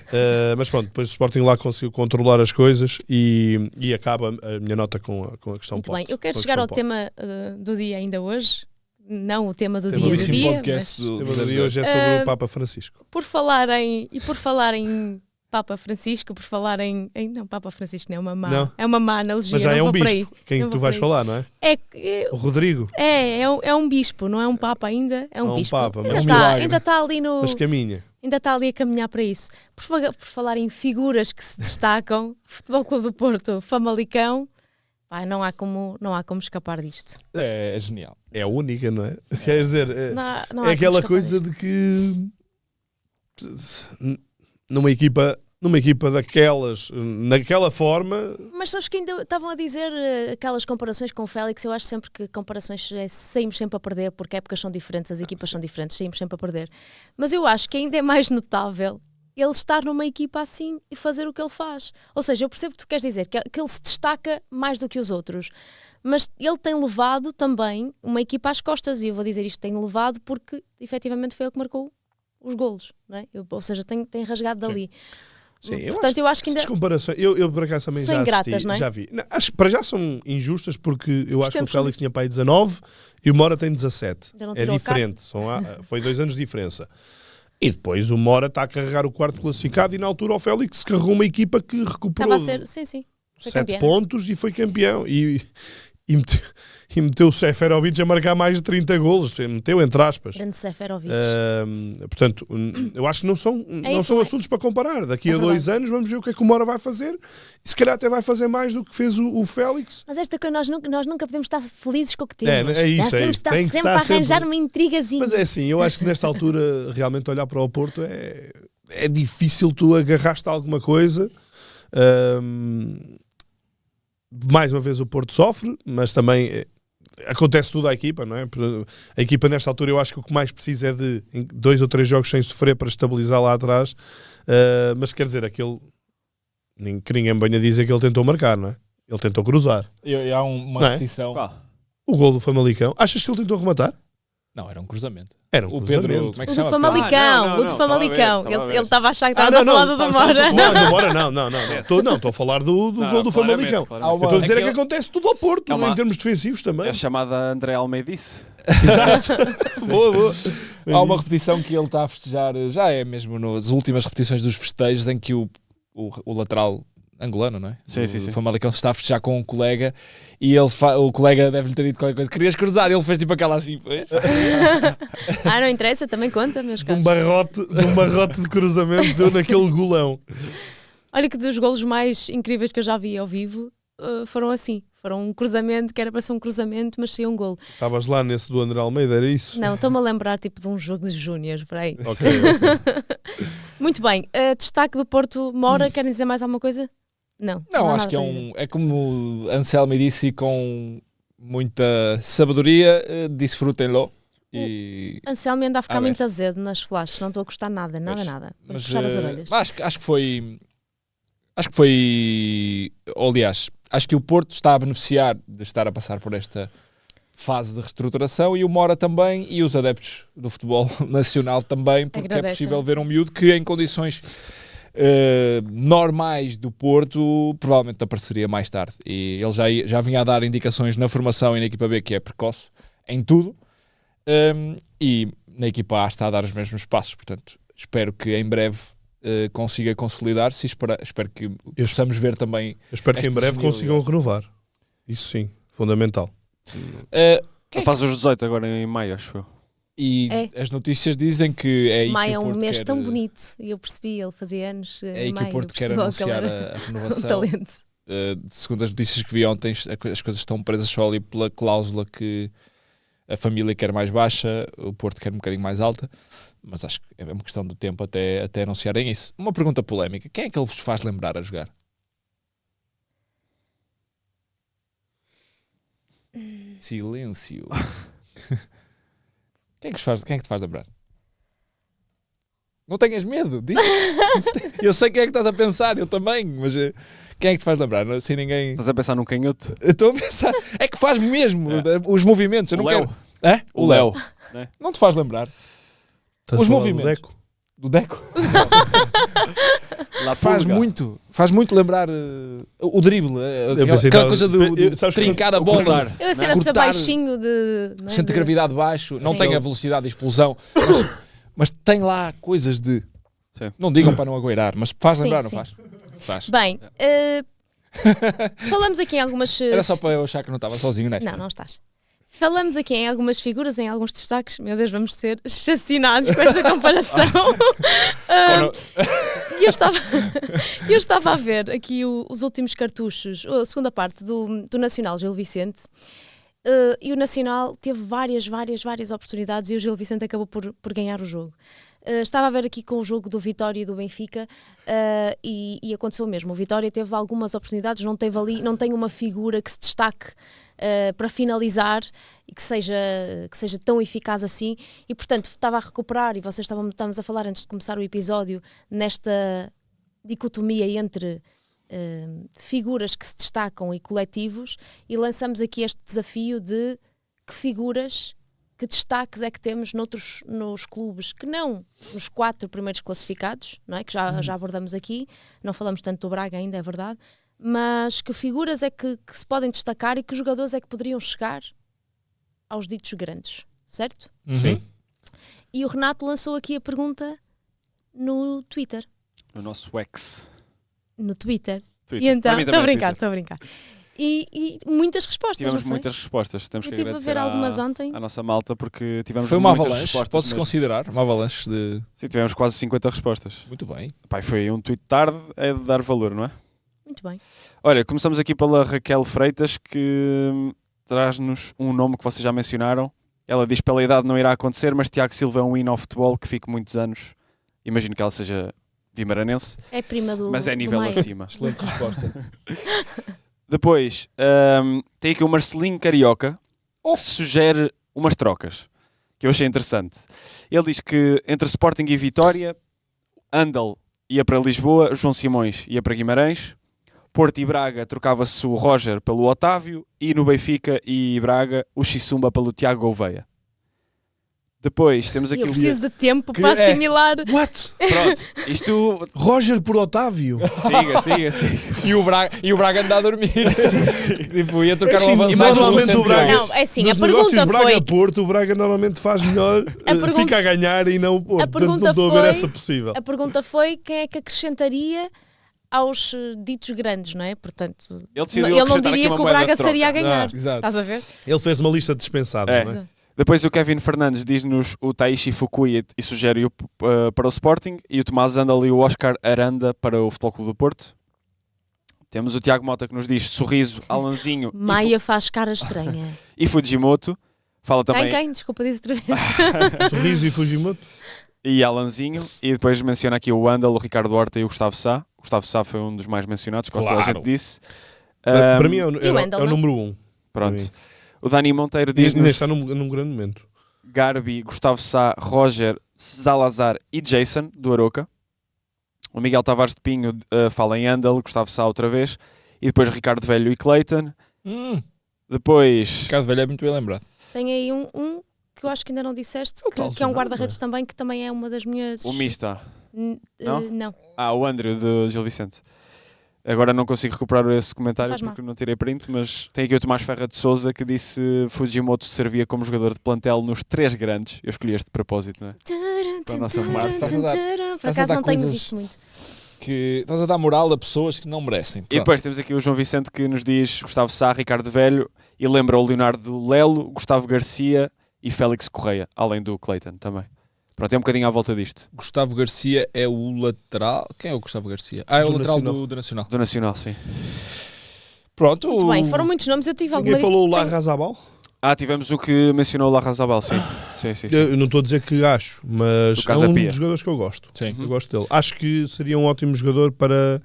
Mas pronto, depois o Sporting lá conseguiu controlar as coisas e acaba a minha nota com a questão Muito Pote. bem, eu quero Com a chegar ao questão tema do dia ainda hoje, não o tema do Tema dia do do Belíssimo dia, podcast mas Pote. O do tema do dia hoje é sobre o Papa Francisco. por falar em Papa Francisco, por falar em não, Papa Francisco não é uma má, Não. é uma má analogia, Mas já não é um vou por aí. bispo, quem Não tu vou vais por aí. falar, não é? É O Rodrigo, um bispo, não é um Papa ainda, é um Não é um bispo. Papa, mas é um milagre. Ainda está ali no... mas caminha. Ainda está ali a caminhar para isso. Por falar em figuras que se destacam, Futebol Clube do Porto, Famalicão, pá, não há como escapar disto. É genial. É a única, não é? Quer dizer, Não há é como aquela escapar coisa disto. de que numa equipa daquelas, naquela forma, Mas sabes que ainda estavam a dizer aquelas comparações com o Félix, eu acho sempre que comparações saímos sempre a perder, porque épocas são diferentes, as equipas são diferentes, saímos sempre a perder. Mas eu acho que ainda é mais notável ele estar numa equipa assim e fazer o que ele faz. Ou seja, eu percebo o que tu queres dizer, que ele se destaca mais do que os outros. Mas ele tem levado também uma equipa às costas, e eu vou dizer isto, tem levado porque efetivamente foi ele que marcou os golos, não é? Ou seja, tem rasgado dali. sim, Portanto, eu acho que ainda... essas comparações, eu por acaso também São já assisti, ingratas, não é? já vi. Não, acho que para já são injustas porque eu acho que o tempos Félix tinha para aí 19 e o Mora tem 17. Ainda não É tirou a diferente, foi 2 anos de diferença. E depois o Mora está a carregar o quarto classificado e na altura o Félix carregou uma equipa que recuperou Estava a ser, sim, foi 7 campeã. pontos e foi campeão. E meteu o Seferovic a marcar mais de 30 golos. Meteu entre aspas. Grande Seferovic. Portanto, eu acho que não são isso, assuntos para comparar. Daqui É a 2 verdade. anos vamos ver o que é que o Mora vai fazer e se calhar até vai fazer mais do que fez o Félix. Mas esta coisa, nós nunca podemos estar felizes com o que temos. É isso, nós é temos isso. de estar Tem que sempre estar a arranjar sempre- uma intrigazinha. Mas é assim, eu acho que nesta altura realmente olhar para o Porto é difícil tu agarraste a alguma coisa. Mais uma vez o Porto sofre, mas também acontece tudo à equipa, não é? A equipa nesta altura eu acho que o que mais precisa é de 2 ou 3 jogos sem sofrer para estabilizar lá atrás, mas quer dizer, que ninguém venha dizer que ele tentou marcar, não é? Ele tentou cruzar. E há uma Não é? repetição. Qual? O gol do Famalicão, achas que ele tentou rematar? Não, era um cruzamento. Era um O Pedro, cruzamento. como é que O se do chama? Famalicão, não, o do não, Famalicão. estava a ver. Ele estava a achar que Ah, estava não, a falar do não, Demora. Não, Demora não. Estou a falar do gol do Famalicão. Há Eu uma- estou a dizer é que Aquele- acontece tudo ao Porto, É uma- em termos defensivos também. É a chamada André Almeidice. Boa. Há uma repetição que ele está a festejar, já é mesmo nas últimas repetições dos festejos, em que o lateral angolano, não é? Sim, sim, sim. O Famalicão está a festejar com um colega e o colega deve-lhe ter dito qualquer coisa. Querias cruzar? Ele fez tipo aquela assim. Pois. Não interessa, também conta, meus De um caros. barrote de cruzamento deu naquele golão. Olha que dos golos mais incríveis que eu já vi ao vivo foram assim. Foram um cruzamento, que era para ser um cruzamento, mas saiu um golo. Estavas lá nesse do André Almeida, era isso? Não, estou-me a lembrar tipo de um jogo de júnior, por aí. Ok. Muito bem. Destaque do Porto, Mora, querem dizer mais alguma coisa? Não. Não, há acho nada que para dizer. é como Anselmo disse, com muita sabedoria, desfrutem-lo. E... Anselmo anda a ficar Ah, bem. muito azedo nas flashes, não estou a gostar nada, Pois, nada. Vou mas, puxar as orelhas. acho que foi. Aliás, acho que o Porto está a beneficiar de estar a passar por esta fase de reestruturação e o Mora também e os adeptos do futebol nacional também, porque é Agradecem. possível ver um miúdo que em condições normais do Porto provavelmente apareceria mais tarde. E ele já vinha a dar indicações na formação e na equipa B que é precoce em tudo. E na equipa A está a dar os mesmos passos, portanto espero que em breve consiga consolidar-se e espero que possamos ver também. Eu espero que em Esta breve genialidade. consigam renovar. Isso sim, fundamental. Ele faz os 18 agora em maio, acho eu. E as notícias dizem que é aí Maio que é o um Porto mês quer, tão bonito e eu percebi, ele fazia anos. é aí que maio, o Porto quer percebeu anunciar que ele era a um renovação. talento. Segundo as notícias que vi ontem, as coisas estão presas só ali pela cláusula que a família quer mais baixa, o Porto quer um bocadinho mais alta, mas acho que é uma questão do tempo até anunciarem isso. Uma pergunta polémica: quem é que ele vos faz lembrar a jogar? Silêncio. Quem é que te faz lembrar? Não tenhas medo, diz. Eu sei quem é que estás a pensar, eu também, mas quem é que te faz lembrar? Não, sem ninguém. Estás a pensar num canhoto? Eu estou a pensar, é que faz mesmo os movimentos. Eu não O Léo. quero. É? O Léo. Não te faz lembrar Estás os a falar do movimentos Deco? do Deco? La Faz muito lembrar o drible, pensei aquela que coisa estava- de sabes que trincar a o bola. cortar. Eu a cena de ser Cortar. baixinho de. não é, Centro de gravidade baixo, não Sim. tem a velocidade de explosão, mas tem lá coisas de. Sim. Não digam para não agueirar, mas faz Sim, lembrar, sim. não faz? Faz. Bem, falamos aqui em algumas. Era só para eu achar que não estava sozinho, não é? Não estás. Falamos aqui em algumas figuras, em alguns destaques. Meu Deus, vamos ser chacinados com essa comparação. E eu estava a ver aqui os últimos cartuchos, a segunda parte do Nacional Gil Vicente. E o Nacional teve várias oportunidades e o Gil Vicente acabou por ganhar o jogo. Estava a ver aqui com o jogo do Vitória e do Benfica e aconteceu o mesmo. O Vitória teve algumas oportunidades, não tem uma figura que se destaque para finalizar e que seja tão eficaz assim. E portanto estava a recuperar, e vocês estávamos a falar antes de começar o episódio, nesta dicotomia entre figuras que se destacam e coletivos, e lançamos aqui este desafio de que figuras, que destaques é que temos nos clubes que não nos 4 primeiros classificados, não é? Que já abordamos aqui, não falamos tanto do Braga ainda, é verdade, mas que figuras é que se podem destacar e que jogadores é que poderiam chegar aos ditos grandes, certo? Sim. E o Renato lançou aqui a pergunta no Twitter. No nosso ex. No Twitter. Twitter. E então, Para mim estou a também é brincar, Twitter. estou a brincar. E muitas respostas, Tivemos não foi? muitas respostas. Temos Eu que estive a agradecer ver algumas ontem. à nossa malta porque tivemos Foi uma muitas avalanche, respostas. pode-se mesmo. considerar uma avalanche de. Sim, tivemos quase 50 respostas. Muito bem. Pai, foi um tweet tarde, é de dar valor, não é? Muito bem. Olha, começamos aqui pela Raquel Freitas, que traz-nos um nome que vocês já mencionaram. Ela diz que pela idade não irá acontecer, mas Tiago Silva é um hino ao futebol que fica muitos anos. Imagino que ela seja vimaranense, É prima do mas é do nível Maia. acima. Excelente resposta. Depois, tem aqui o Marcelinho Carioca, que sugere umas trocas, que eu achei interessante. Ele diz que entre Sporting e Vitória, Andal ia para Lisboa, João Simões ia para Guimarães, Porto e Braga trocava-se o Roger pelo Otávio e no Benfica e Braga o Xissumba pelo Tiago Gouveia. Depois temos aqui Eu o... preciso de tempo Que para é- assimilar. What? Pronto, isto... Roger por Otávio? Siga. E o Braga anda a dormir. Tipo, ia trocar Assim, um e avançado normalmente pelo o Braga- central. Não, é assim, Nos a pergunta negócios foi. Braga-Porto, o Braga normalmente faz melhor, pergunta- fica a ganhar e não o Porto. A Portanto, não pergunta estou a ver foi- essa possível. A pergunta foi quem é que acrescentaria aos ditos grandes, não é? Portanto, Ele decidiu ele não acrescentar diria aqui que uma o moeda Braga de troca. seria a ganhar. Exato. Estás a ver? Ele fez uma lista de dispensados, É. não é? Depois o Kevin Fernandes diz-nos o Taishi Fukui e sugere-o para o Sporting, e o Tomás Andal e o Oscar Aranda para o Futebol Clube do Porto. Temos o Tiago Mota que nos diz Sorriso, Alanzinho Maia faz cara estranha. e Fujimoto. Fala também Quem? Desculpa, diz outra vez. Sorriso e Fujimoto. e Alanzinho. E depois menciona aqui o Andal, o Ricardo Horta e o Gustavo Sá. O Gustavo Sá foi um dos mais mencionados, como toda a Claro. gente disse. Para mim é e o Wendel, o não? número 1. Pronto. O Dani Monteiro Ainda diz-nos está num grande momento. Garbi, Gustavo Sá, Roger, Salazar e Jason, do Aroca. O Miguel Tavares de Pinho fala em Andal, Gustavo Sá outra vez. E depois Ricardo Velho e Clayton. Depois... Ricardo Velho é muito bem lembrado. Tem aí um que eu acho que ainda não disseste, tal que é um Fernando, guarda-redes também, que também é uma das minhas... O Mista. Não? Não? O Andrew, do Gil Vicente. Agora não consigo recuperar esse comentário Faz mal. porque não tirei print, mas tem aqui o Tomás Ferra de Souza que disse Fujimoto servia como jogador de plantel nos 3 grandes. Eu escolhi este de propósito, não é? Para a nossa remate. Por Estás a acaso dar não tenho coisas- visto muito. Que estás a dar moral a pessoas que não merecem. E Pronto. depois temos aqui o João Vicente que nos diz Gustavo Sá, Ricardo Velho e lembra o Leonardo Lelo, Gustavo Garcia e Félix Correia, além do Clayton também. Pronto, é um bocadinho à volta disto. Gustavo Garcia é o lateral. Quem é o Gustavo Garcia? É o Do lateral Nacional. do Nacional. Do Nacional, sim. Pronto. Muito bem, foram muitos nomes, eu tive alguma Ninguém falou o Larrazabal? Tivemos o que mencionou o Larrazabal, sim. Sim. Eu não estou a dizer que acho, mas Do é Casa um Pia. dos jogadores que eu gosto. Sim. Eu gosto dele. Acho que seria um ótimo jogador para...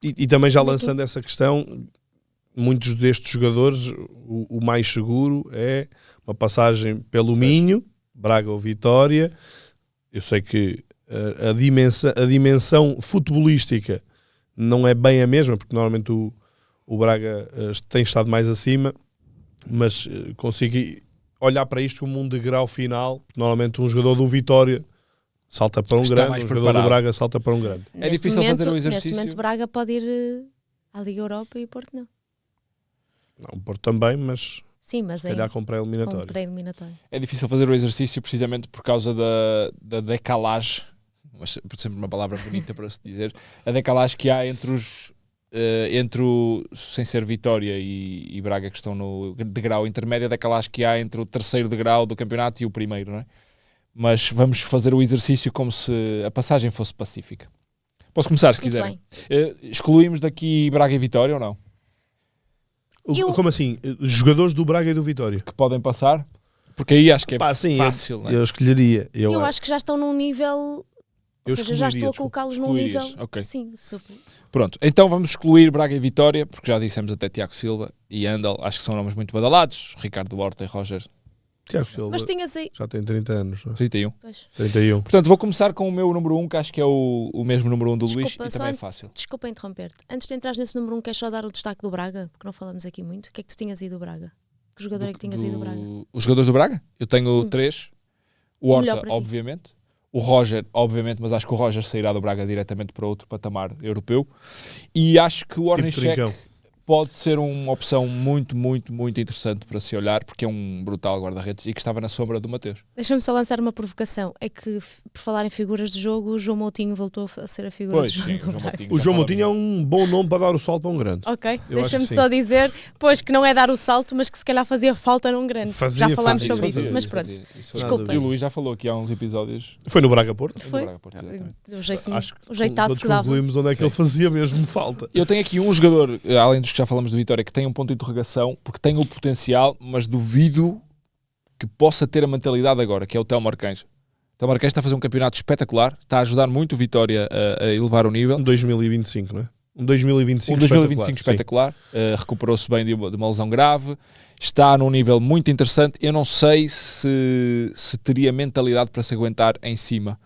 e também já lançando essa questão, muitos destes jogadores, o mais seguro é uma passagem pelo Minho, Braga ou Vitória. Eu sei que a dimensão futebolística não é bem a mesma, porque normalmente o Braga tem estado mais acima, mas consigo olhar para isto como um degrau final. Normalmente um jogador do Vitória salta para um Está grande, mais um jogador preparado. do Braga salta para um grande. É difícil fazer o Neste exercício. momento Braga pode ir à Liga Europa e o Porto não. Não, o Porto também, mas Sim, mas se calhar com pré-eliminatório. pré-eliminatório. É difícil fazer o exercício precisamente por causa da decalagem, mas sempre uma palavra bonita para se dizer, a decalagem que há entre os sem ser Vitória e Braga, que estão no degrau intermédio, a decalagem que há entre o terceiro degrau do campeonato e o primeiro, não é? Mas vamos fazer o exercício como se a passagem fosse pacífica. Posso começar, se Muito quiserem. bem. Excluímos daqui Braga e Vitória ou não? Como assim? Jogadores do Braga e do Vitória? Que podem passar? Porque aí acho que é Pá, sim, fácil, não é? eu escolheria. Eu acho que já estão num nível... Ou Eu seja, já estou a excluiria, colocá-los num excluirias, nível... ok. Sim, Pronto, então vamos excluir Braga e Vitória, porque já dissemos até Tiago Silva e Andal, acho que são nomes muito badalados, Ricardo Horta e Roger, Tiago Silva mas tinhas aí... já tem 30 anos. Não é? 31. Pois. 31. Portanto, vou começar com o meu número 1, que acho que é o mesmo número 1 do Luís, Desculpa, e só também é antes- fácil. Desculpa interromper-te. Antes de entrar nesse número 1, queres só dar o destaque do Braga? Porque não falamos aqui muito. O que é que tu tinhas ido do Braga? Que jogador é que tinhas ido do Braga? Os jogadores do Braga? Eu tenho 3. O O melhor Horta, para ti. obviamente. O Roger, obviamente, mas acho que o Roger sairá do Braga diretamente para outro patamar europeu. E acho que o Tipo Ornishek trincão. pode ser uma opção muito, muito, muito interessante para se olhar, porque é um brutal guarda-redes e que estava na sombra do Mateus. Deixa-me só lançar uma provocação. É que, por falar em figuras de jogo, o João Moutinho voltou a ser a figura Pois, de jogo sim, do Braga. O João Moutinho é um bom nome para dar o salto a um grande. Ok, Eu deixa-me acho que só sim. dizer, pois, que não é dar o salto, mas que se calhar fazia falta num grande. Fazia, Já falámos fazia, sobre fazia, isso, mas pronto. E Desculpem. o Luís já falou aqui há uns episódios. Foi no Braga Porto. no Foi? Braga, Porto, exatamente. O jeitinho, Acho que o jeitaço todos que dava. concluímos onde é que Sim. ele fazia mesmo falta. Eu tenho aqui um jogador, além dos que já falamos do Vitória, que tem um ponto de interrogação, porque tem o potencial, mas duvido que possa ter a mentalidade agora, que é o Telmo Arcanjo. O Telmo Arcanjo está a fazer um campeonato espetacular, está a ajudar muito o Vitória a elevar o nível. Um 2025, não é? Um 2025 Um 2025 espetacular, recuperou-se bem de uma lesão grave, está num nível muito interessante. Eu não sei se teria mentalidade para se aguentar em cima,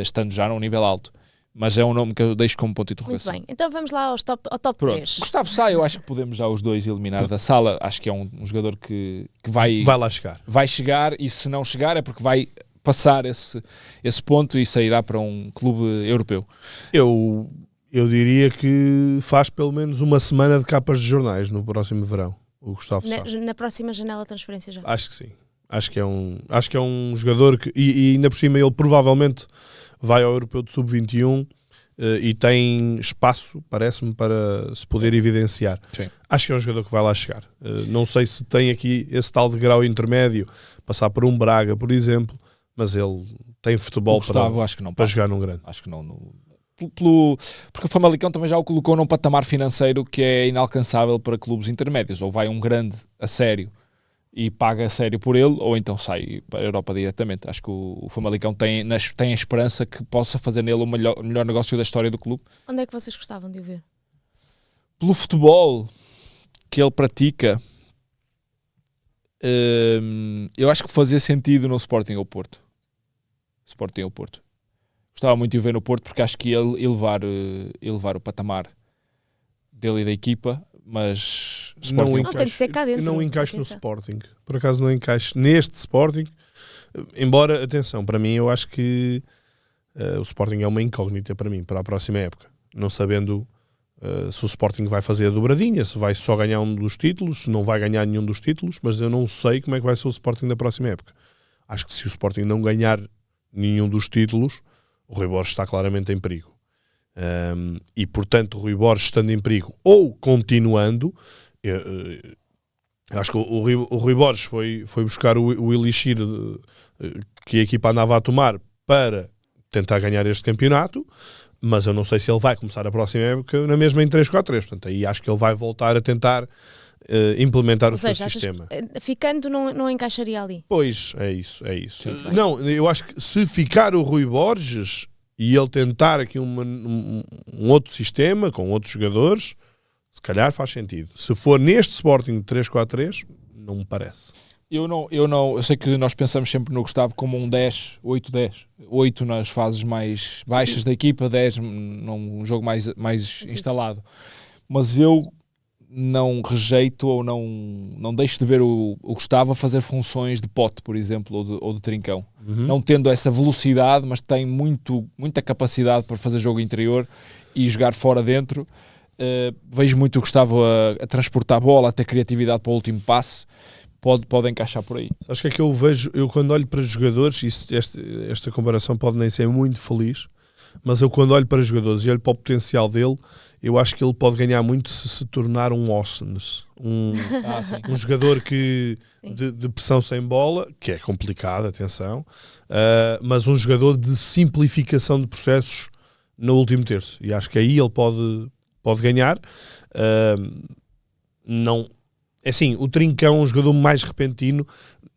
estando já num nível alto. Mas é um nome que eu deixo como ponto de Muito interrogação. bem, então vamos lá ao top Pronto. 3. Gustavo Sá, eu acho que podemos já os dois eliminar da sala. Acho que é um jogador que vai Vai lá chegar. chegar, e se não chegar é porque vai passar esse ponto e sairá para um clube europeu. Eu diria que faz pelo menos uma semana de capas de jornais no próximo verão, o Gustavo Sá. Na próxima janela de transferência já. Acho que sim. Acho que é um jogador que, e ainda por cima ele provavelmente vai ao Europeu de Sub-21. e tem espaço, parece-me, para se poder evidenciar. Sim. Acho que é um jogador que vai lá chegar. Não sei se tem aqui esse tal de grau intermédio, passar por um Braga, por exemplo, mas ele tem futebol O Gustavo, para, acho que não para passa. jogar num grande. Acho que não. Porque o Famalicão também já o colocou num patamar financeiro que é inalcançável para clubes intermédios. Ou vai um grande a sério e paga a sério por ele, ou então sai para a Europa diretamente. Acho que o Famalicão tem a esperança que possa fazer nele o melhor negócio da história do clube. Onde é que vocês gostavam de o ver? Pelo futebol que ele pratica, eu acho que fazia sentido no Sporting ou Porto. Gostava muito de o ver no Porto porque acho que ia elevar o patamar dele e da equipa, mas Sporting Não, tem de ser cá dentro. Não encaixe no Atenção. Sporting. Por acaso não encaixe neste Sporting. Embora, atenção, para mim eu acho que o Sporting é uma incógnita para mim, para a próxima época. Não sabendo se o Sporting vai fazer a dobradinha, se vai só ganhar um dos títulos, se não vai ganhar nenhum dos títulos, mas eu não sei como é que vai ser o Sporting da próxima época. Acho que se o Sporting não ganhar nenhum dos títulos, o Rui Borges está claramente em perigo. E portanto o Rui Borges estando em perigo ou continuando, acho que o Rui Borges foi buscar o elixir que a equipa andava a tomar para tentar ganhar este campeonato, mas eu não sei se ele vai começar a próxima época na mesma em 3-4-3, portanto aí acho que ele vai voltar a tentar implementar Ou o seu seja, sistema. Ficando não encaixaria ali. Pois, é isso. Muito bem. Não, eu acho que se ficar o Rui Borges e ele tentar aqui um outro sistema, com outros jogadores, se calhar faz sentido. Se for neste Sporting de 3-4-3, não me parece. Eu sei que nós pensamos sempre no Gustavo como um 10, 8-10. 8 nas fases mais baixas da equipa, 10 num jogo mais instalado. Mas eu não rejeito ou não deixo de ver o Gustavo a fazer funções de pote, por exemplo, ou de trincão. Não tendo essa velocidade, mas tem muita capacidade para fazer jogo interior e jogar fora dentro. Vejo muito o Gustavo a transportar a bola, a ter criatividade para o último passe. Pode encaixar por aí. Acho que é que eu vejo, eu quando olho para jogadores, esta comparação pode nem ser muito feliz, mas eu quando olho para jogadores e olho para o potencial dele, eu acho que ele pode ganhar muito se tornar um Ossens, um jogador de pressão sem bola, que é complicado, atenção, mas um jogador de simplificação de processos no último terço, e acho que aí ele pode ganhar. Não, é assim, o Trincão, um jogador mais repentino,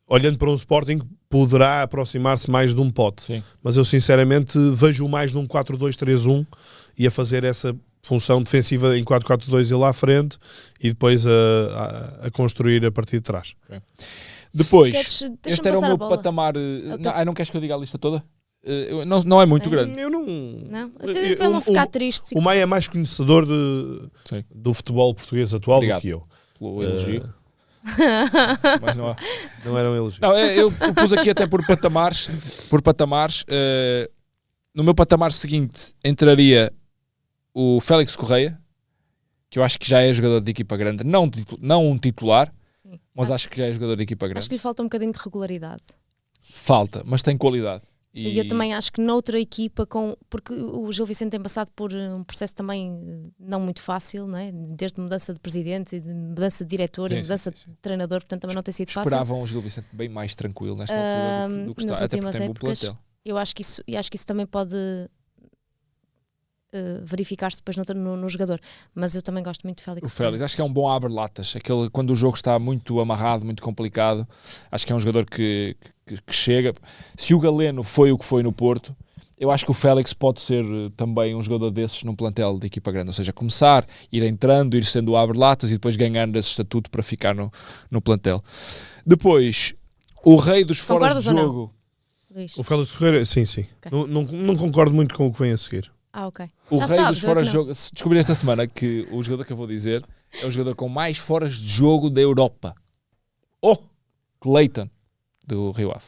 olhando para um Sporting, poderá aproximar-se mais de um pote. Sim. Mas eu sinceramente vejo mais num 4-2-3-1 e a fazer essa função defensiva em 4-4-2 ele à frente e depois a construir a partir de trás. Okay. Depois, Deixa-me este era o passar a meu bola. patamar. Não queres que eu diga a lista toda? Não é muito grande. Eu não... Não? Até para ele não ficar triste. O Maia é mais conhecedor do futebol português atual Obrigado do que eu. Pelo elogio. Mas não há. Não era um elogio. Não, eu pus aqui até por patamares. No meu patamar seguinte entraria o Félix Correia, que eu acho que já é jogador de equipa grande, não um titular, Sim. mas acho que já é jogador de equipa grande. Acho que lhe falta um bocadinho de regularidade. Falta, mas tem qualidade. E eu também acho que noutra equipa, porque o Gil Vicente tem passado por um processo também não muito fácil, não é? Desde mudança de presidente, de mudança de diretor e mudança de treinador, portanto também não tem sido fácil. Esperavam o Gil Vicente bem mais tranquilo nesta altura do que está, nas até porque últimas tem bom épocas. plantel. Eu acho que isso também pode verificar-se depois no jogador, mas eu também gosto muito de Félix. O Félix, acho que é um bom abre-latas, quando o jogo está muito amarrado, muito complicado, acho que é um jogador que chega. Se o Galeno foi o que foi no Porto, eu acho que o Félix pode ser também um jogador desses num plantel de equipa grande, ou seja, começar, ir entrando, ir sendo o abre-latas e depois ganhando esse estatuto para ficar no plantel. Depois, o rei dos fora de jogo. Luís? O Félix Ferreira, sim. Okay. Não concordo muito com o que vem a seguir. Ok. O Já rei sabes, dos fora eu de é que não. jogo. Descobri esta semana que o jogador que eu vou dizer é o jogador com mais foras de jogo da Europa. Clayton, do Rio Ave.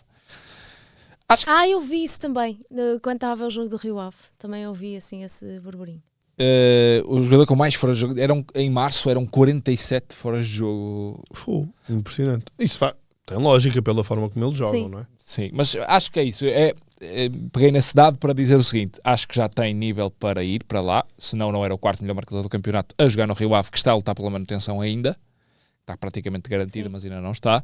Eu vi isso também, quando estava a ver o jogo do Rio Ave. Também ouvi assim esse burburinho. O jogador com mais foras de jogo, em março eram 47 foras de jogo. Impressionante. Isso tem lógica pela forma como eles jogam, Sim. não é? Sim, mas acho que é isso. peguei nesse dado para dizer o seguinte: acho que já tem nível para ir para lá, senão não era o quarto melhor marcador do campeonato a jogar no Rio Ave, que está a lutar pela manutenção ainda. Está praticamente garantido, mas ainda não está.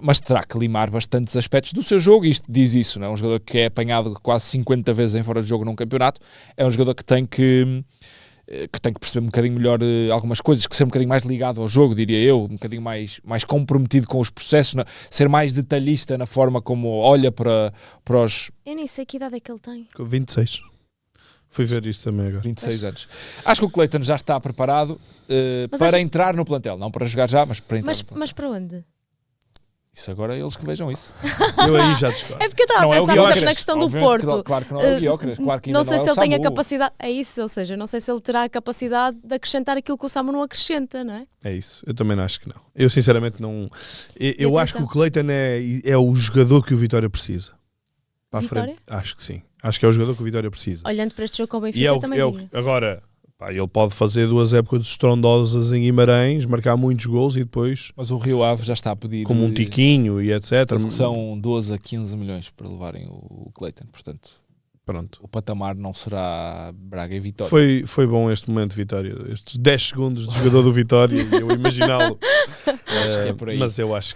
Mas terá que limar bastantes aspectos do seu jogo, e isto diz isso, não é? Um jogador que é apanhado quase 50 vezes em fora de jogo num campeonato, é um jogador que tem que perceber um bocadinho melhor algumas coisas, que ser um bocadinho mais ligado ao jogo, diria eu, um bocadinho mais comprometido com os processos, ser mais detalhista na forma como olha para os Eu nem sei que idade é que ele tem. Com 26. Fui ver isto também agora. 26 anos. Acho que o Clayton já está preparado para entrar no plantel, não para jogar já, mas para entrar no plantel. Mas para onde? Isso agora é eles que vejam isso. Eu aí já discordo. É porque eu estava Não a é o pensar, por Gyökeres. exemplo, na questão do Obviamente Porto. claro que não é o Gyökeres, claro que ainda Não sei não é se o ele tem a Samu. capacidade. É isso, ou seja, não sei se ele terá a capacidade de acrescentar aquilo que o Samu não acrescenta, não é? É isso. Eu também acho que não. Eu sinceramente não. Eu acho que atenção. o Clayton é o jogador que o Vitória precisa. Para a Vitória? frente. Acho que sim. Acho que é o jogador que o Vitória precisa. Olhando para este jogo com o E Benfica, é o, também é o, diria. agora, pá, ele pode fazer 2 épocas estrondosas em Guimarães, marcar muitos gols e depois, Mas o Rio Ave já está a pedir como um tiquinho e etc. penso que são 12 a 15 milhões para levarem o Clayton, portanto Pronto. o patamar não será Braga e Vitória. Foi bom este momento de Vitória. Estes 10 segundos de jogador do Vitória e eu imaginá-lo. que é por aí. Mas eu acho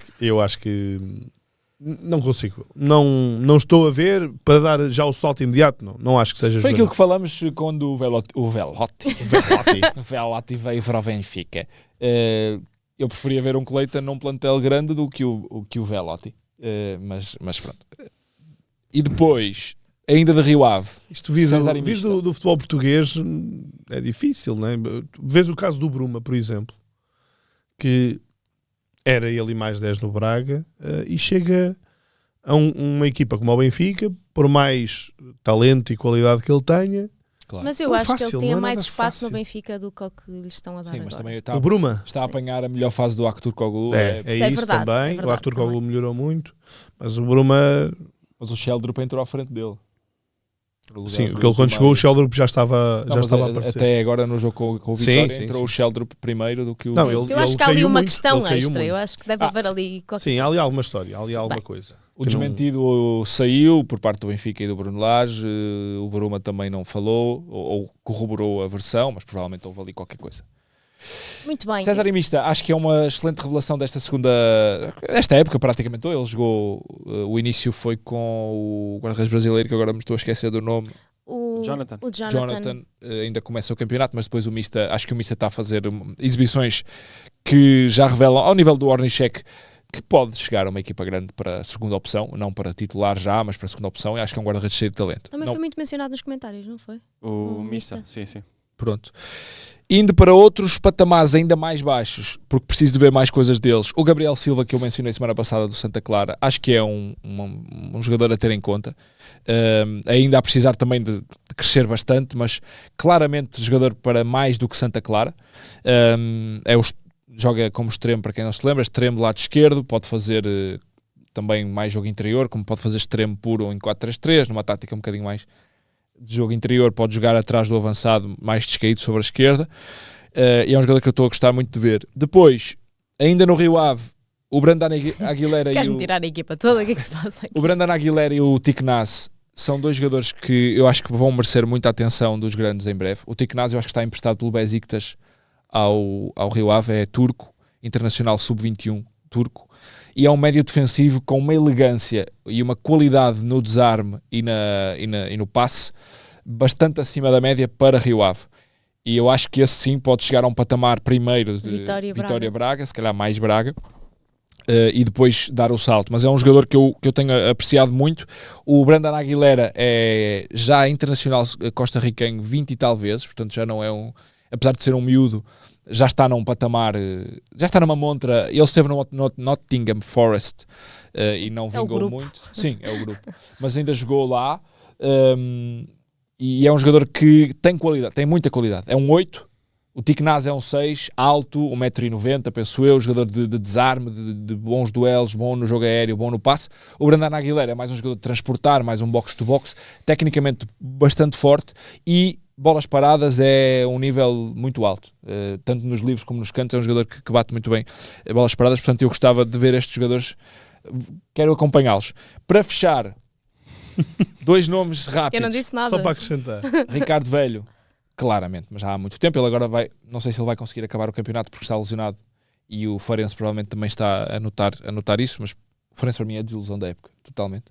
que não consigo. Não estou a ver para dar já o salto imediato. Não acho que seja Foi jogador. aquilo que falamos quando o Velotti veio para o Benfica. Eu preferia ver um Clayton num plantel grande do que o Velotti. Mas pronto. E depois, ainda de Rio Ave, Isto visto César e Mista. do futebol português é difícil, não é? Vês o caso do Bruma, por exemplo, que era ele e mais 10 no Braga e chega a uma equipa como o Benfica, por mais talento e qualidade que ele tenha. claro. Mas eu Não é acho que fácil, ele tinha não é mais nada espaço fácil. no Benfica do que o que lhe estão a dar Sim, mas agora. também O Bruma está a Sim. apanhar a melhor fase do Aktürkoğlu. é Isso é isso verdade, também. é verdade O Arthur Koglu também. melhorou muito, mas o Bruma, Mas o Sheldrup entrou à frente dele. sim, porque ele quando chegou o Sheldrup já estava Não, mas a aparecer. até agora no jogo com o Sim, Vitória sim, entrou sim. o Sheldrup primeiro do que o... Não, Isso, eu ele acho que há ali caiu uma muito, questão ele caiu extra. muito. Eu acho que deve haver sim. ali qualquer Sim, há ali coisa. alguma história, há ali alguma Bem, coisa. O que não- desmentido saiu por parte do Benfica e do Bruno Lage. O Bruma também não falou ou corroborou a versão, mas provavelmente houve ali qualquer coisa. Muito bem. César e Mista, acho que é uma excelente revelação esta época praticamente. Ele jogou, o início foi com o guarda-redes brasileiro, que agora me estou a esquecer do nome, O Jonathan. Jonathan. Ainda começa o campeonato, mas depois acho que o Mista está a fazer exibições que já revelam, ao nível do Ornichek, que pode chegar a uma equipa grande para a segunda opção, não para titular já, mas para a segunda opção, e acho que é um guarda-redes cheio de talento. Também Não- foi muito mencionado nos comentários, não foi? O O Mista, Mista. sim, sim. Pronto. Indo para outros patamares ainda mais baixos, porque preciso de ver mais coisas deles. O Gabriel Silva, que eu mencionei semana passada do Santa Clara, acho que é um jogador a ter em conta. Ainda a precisar também de crescer bastante, mas claramente jogador para mais do que Santa Clara. Joga como extremo, para quem não se lembra, extremo do lado esquerdo, pode fazer também mais jogo interior, como pode fazer extremo puro em 4-3-3, numa tática um bocadinho mais de jogo interior, pode jogar atrás do avançado mais descaído sobre a esquerda, e é um jogador que eu estou a gostar muito de ver. Depois, ainda no Rio Ave, o Brandon Aguilera e Queres-me o... tirar a equipa toda? O que é que se passa aqui? O Brandon Aguilera e o Tiknaz são dois jogadores que eu acho que vão merecer muita atenção dos grandes em breve. O Tiknaz eu acho que está emprestado pelo Besiktas ao Rio Ave, é turco, internacional sub-21 turco, e é um médio defensivo com uma elegância e uma qualidade no desarme e no passe bastante acima da média para Rio Ave. E eu acho que esse sim pode chegar a um patamar primeiro de Vitória Braga, se calhar mais Braga, e depois dar o salto. Mas é um jogador que eu tenho apreciado muito. O Brandon Aguilera é já internacional costarriquenho 20 e tal vezes, portanto já não é apesar de ser um miúdo, já está num patamar, já está numa montra. Ele esteve no Nottingham Forest e não vingou grupo. muito. Sim, é o grupo. Mas ainda jogou lá, e é um jogador que tem qualidade, tem muita qualidade. É um 8. O Tiknaz é um 6, alto, 1,90m, penso eu, jogador de desarme, de bons duelos, bom no jogo aéreo, bom no passe. O Brandon Aguilera é mais um jogador de transportar, mais um box-to-box, tecnicamente bastante forte, e bolas paradas é um nível muito alto, tanto nos livros como nos cantos. É um jogador que bate muito bem bolas paradas, portanto eu gostava de ver estes jogadores, quero acompanhá-los. Para fechar, Dois nomes Eu rápidos. não disse nada. Só para acrescentar. Ricardo Velho, claramente, mas já há muito tempo. Ele agora vai, não sei se ele vai conseguir acabar o campeonato porque está lesionado e o Farense provavelmente também está a notar isso, mas o Farense para mim é a desilusão da época, totalmente.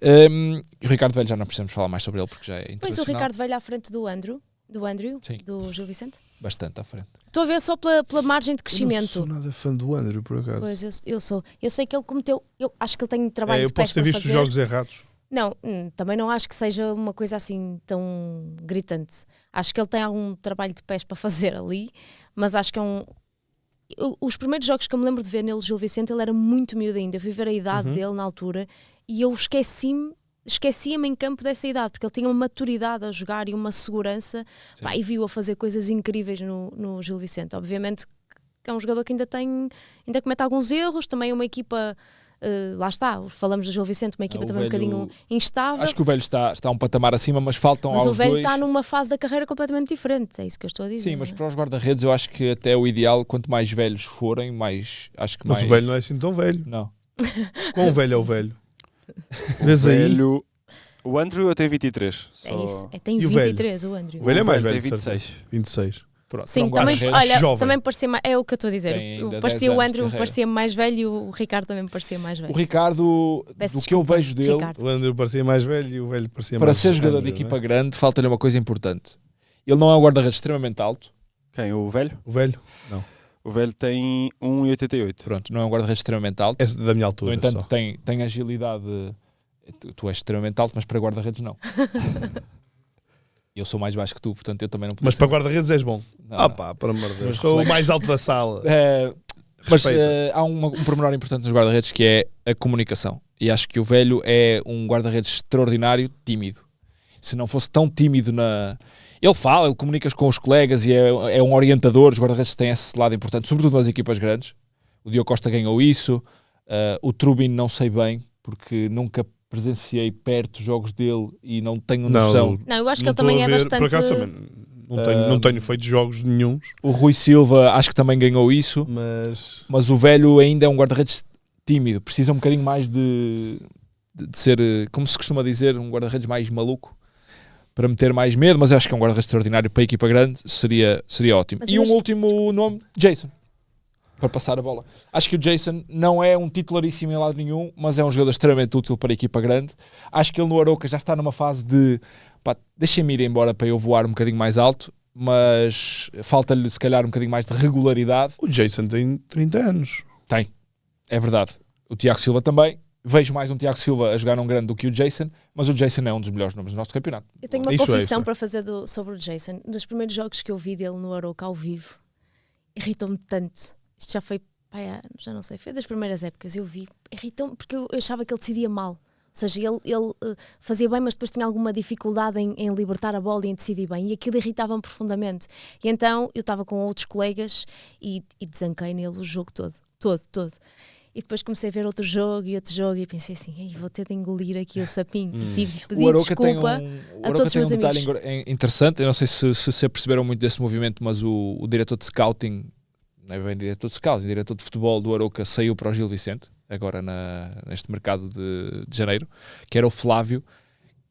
E o Ricardo Velho já não precisamos falar mais sobre ele porque já é Pois internacional. o Ricardo Velho à frente do Andrew, Sim. do Gil Vicente. Bastante à frente. Estou a ver só pela margem de Eu não crescimento. sou nada fã do Andrew, por acaso. Pois, eu sou. Eu sei que ele cometeu. Eu acho que ele tem trabalho Eu de pés posso ter para visto os fazer. jogos errados. Não, também não acho que seja uma coisa assim tão gritante. Acho que ele tem algum trabalho de pés para fazer ali, mas acho que é um. Os primeiros jogos que eu me lembro de ver nele, Gil Vicente, ele era muito miúdo ainda. Eu fui ver a idade dele na altura e eu esquecia-me em campo dessa idade, porque ele tinha uma maturidade a jogar e uma segurança, pá, e viu a fazer coisas incríveis no Gil Vicente. Obviamente que é um jogador que ainda comete alguns erros, também é uma equipa, lá está, falamos do Gil Vicente, uma equipa O também um Velho- bocadinho instável, Acho que o Velho está um patamar acima, mas faltam mas aos o velho dois. está numa fase da carreira completamente diferente, é isso que eu estou a dizer. Sim, mas não é? para os guarda-redes eu acho que até o ideal, quanto mais velhos forem, mais acho que Mas mais. o velho não é assim tão velho. Não. Quão velho é o velho? Vês aí? Velho. O Andrew eu tenho 23. É isso, tem E o velho? 23 o Andrew. O velho é mais velho. tem de certeza. 26. 26. Pronto, Sim, para um também, guarda-redes- olha, jovem. também parecia mais, é o que eu estou a dizer. Tem ainda Parecia 10 o anos de Andrew, carreira. parecia mais velho e o Ricardo também me parecia mais velho. O Ricardo, Peço do que eu desculpa, vejo dele, Ricardo. O Andrew parecia mais velho e o velho parecia para mais ser jogador de Andrew, equipa não é? grande, falta-lhe uma coisa importante. Ele não é um guarda-redes extremamente alto. Quem? O velho? O velho? O velho tem 1,88. Pronto, não é um guarda-redes extremamente alto. É da minha altura. No entanto, só. tem agilidade. Tu és extremamente alto, mas para guarda-redes não. Eu sou mais baixo que tu, portanto eu também não posso. Mas para guarda-redes és bom. Não. Pá, por amor de Deus. Meus Sou o reflexos. mais alto da sala. Mas Respeita. há um pormenor importante nos guarda-redes que é a comunicação. E acho que o velho é um guarda-redes extraordinário, tímido. Se não fosse tão tímido Ele fala, ele comunica com os colegas e é um orientador. Os guarda-redes têm esse lado importante, sobretudo nas equipas grandes. O Diogo Costa ganhou isso. O Trubin não sei bem, porque nunca presenciei perto jogos dele e não tenho noção. Não, eu acho que Não ele também estou a é ver, bastante. Por acaso, também não tenho feito jogos nenhuns, O Rui Silva acho que também ganhou isso. mas O velho ainda é um guarda-redes tímido, precisa um bocadinho mais de ser, como se costuma dizer, um guarda-redes mais maluco, para meter mais medo, mas eu acho que é um guarda-redes extraordinário para a equipa grande, seria ótimo. Mas E imagina- um último nome, Jason, para passar a bola. Acho que o Jason não é um titularíssimo em lado nenhum, mas é um jogador extremamente útil para a equipa grande. Acho que ele no Arouca já está numa fase de, pá, deixem-me ir embora para eu voar um bocadinho mais alto, mas falta-lhe se calhar um bocadinho mais de regularidade. o Jason tem 30 anos. Tem, é verdade. O Tiago Silva também. Vejo mais um Tiago Silva a jogar num grande do que o Jason, mas o Jason é um dos melhores nomes do nosso campeonato. Eu tenho uma Isso é, confissão isso é. para fazer sobre o Jason. Dos primeiros jogos que eu vi dele no Arouca ao vivo, irritou-me tanto. Isto já foi, pá, já não sei, foi das primeiras épocas. Eu vi, irritou-me porque eu achava que ele decidia mal. Ou seja, ele fazia bem, mas depois tinha alguma dificuldade em libertar a bola e em decidir bem. E aquilo irritava-me profundamente. E então eu estava com outros colegas e desanquei nele o jogo todo. E depois comecei a ver outro jogo e pensei assim, ei, vou ter de engolir aqui o sapinho. E tive de pedir desculpa a todos os meus detalhe amigos. interessante. Eu não sei se perceberam muito desse movimento, mas o diretor de scouting, não é bem diretor de scouting, o diretor de futebol do Arouca saiu para o Gil Vicente, agora neste mercado de janeiro, que era o Flávio,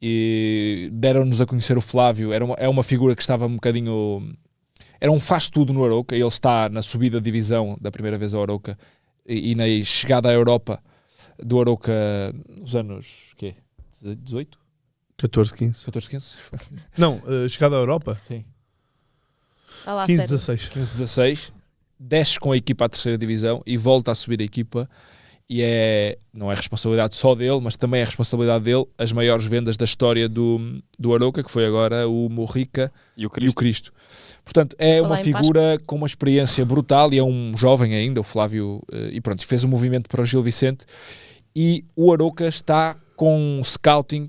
e deram-nos a conhecer o Flávio. É uma figura que estava um bocadinho... Era um faz-tudo no Arouca. Ele está na subida de divisão da primeira vez ao Arouca e na chegada à Europa do Arouca nos anos 18? 14, 15. 14, 15? Não, chegada à Europa? Sim. Vá lá, 15, sério. 16. 15, 16. Desce com a equipa à terceira divisão e volta a subir a equipa. E não é responsabilidade só dele, mas também é responsabilidade dele as maiores vendas da história do Arouca, que foi agora o Morrica E o e o Cristo. Portanto, é Falar uma em figura com uma experiência brutal e é um jovem ainda, o Flávio, e pronto, fez um movimento para o Gil Vicente. E o Arouca está com um scouting,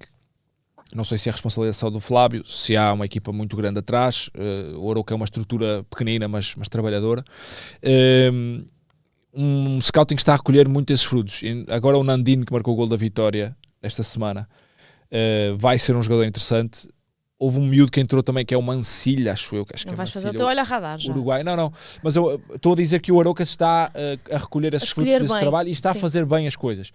não sei se é a responsabilidade só do Flávio, se há uma equipa muito grande atrás. O Arouca é uma estrutura pequenina, mas trabalhadora. Um scouting que está a recolher muito esses frutos. E agora o Nandino, que marcou o gol da vitória esta semana, vai ser um jogador interessante. Houve um miúdo que entrou também, que é o Mancilha, acho eu. Acho que Não é vais fazer o Mancilha, teu olho a radar já. Uruguai. Não, mas eu estou a dizer que o Arouca está a recolher esses frutos escolher desse bem, trabalho e está sim. a fazer bem as coisas.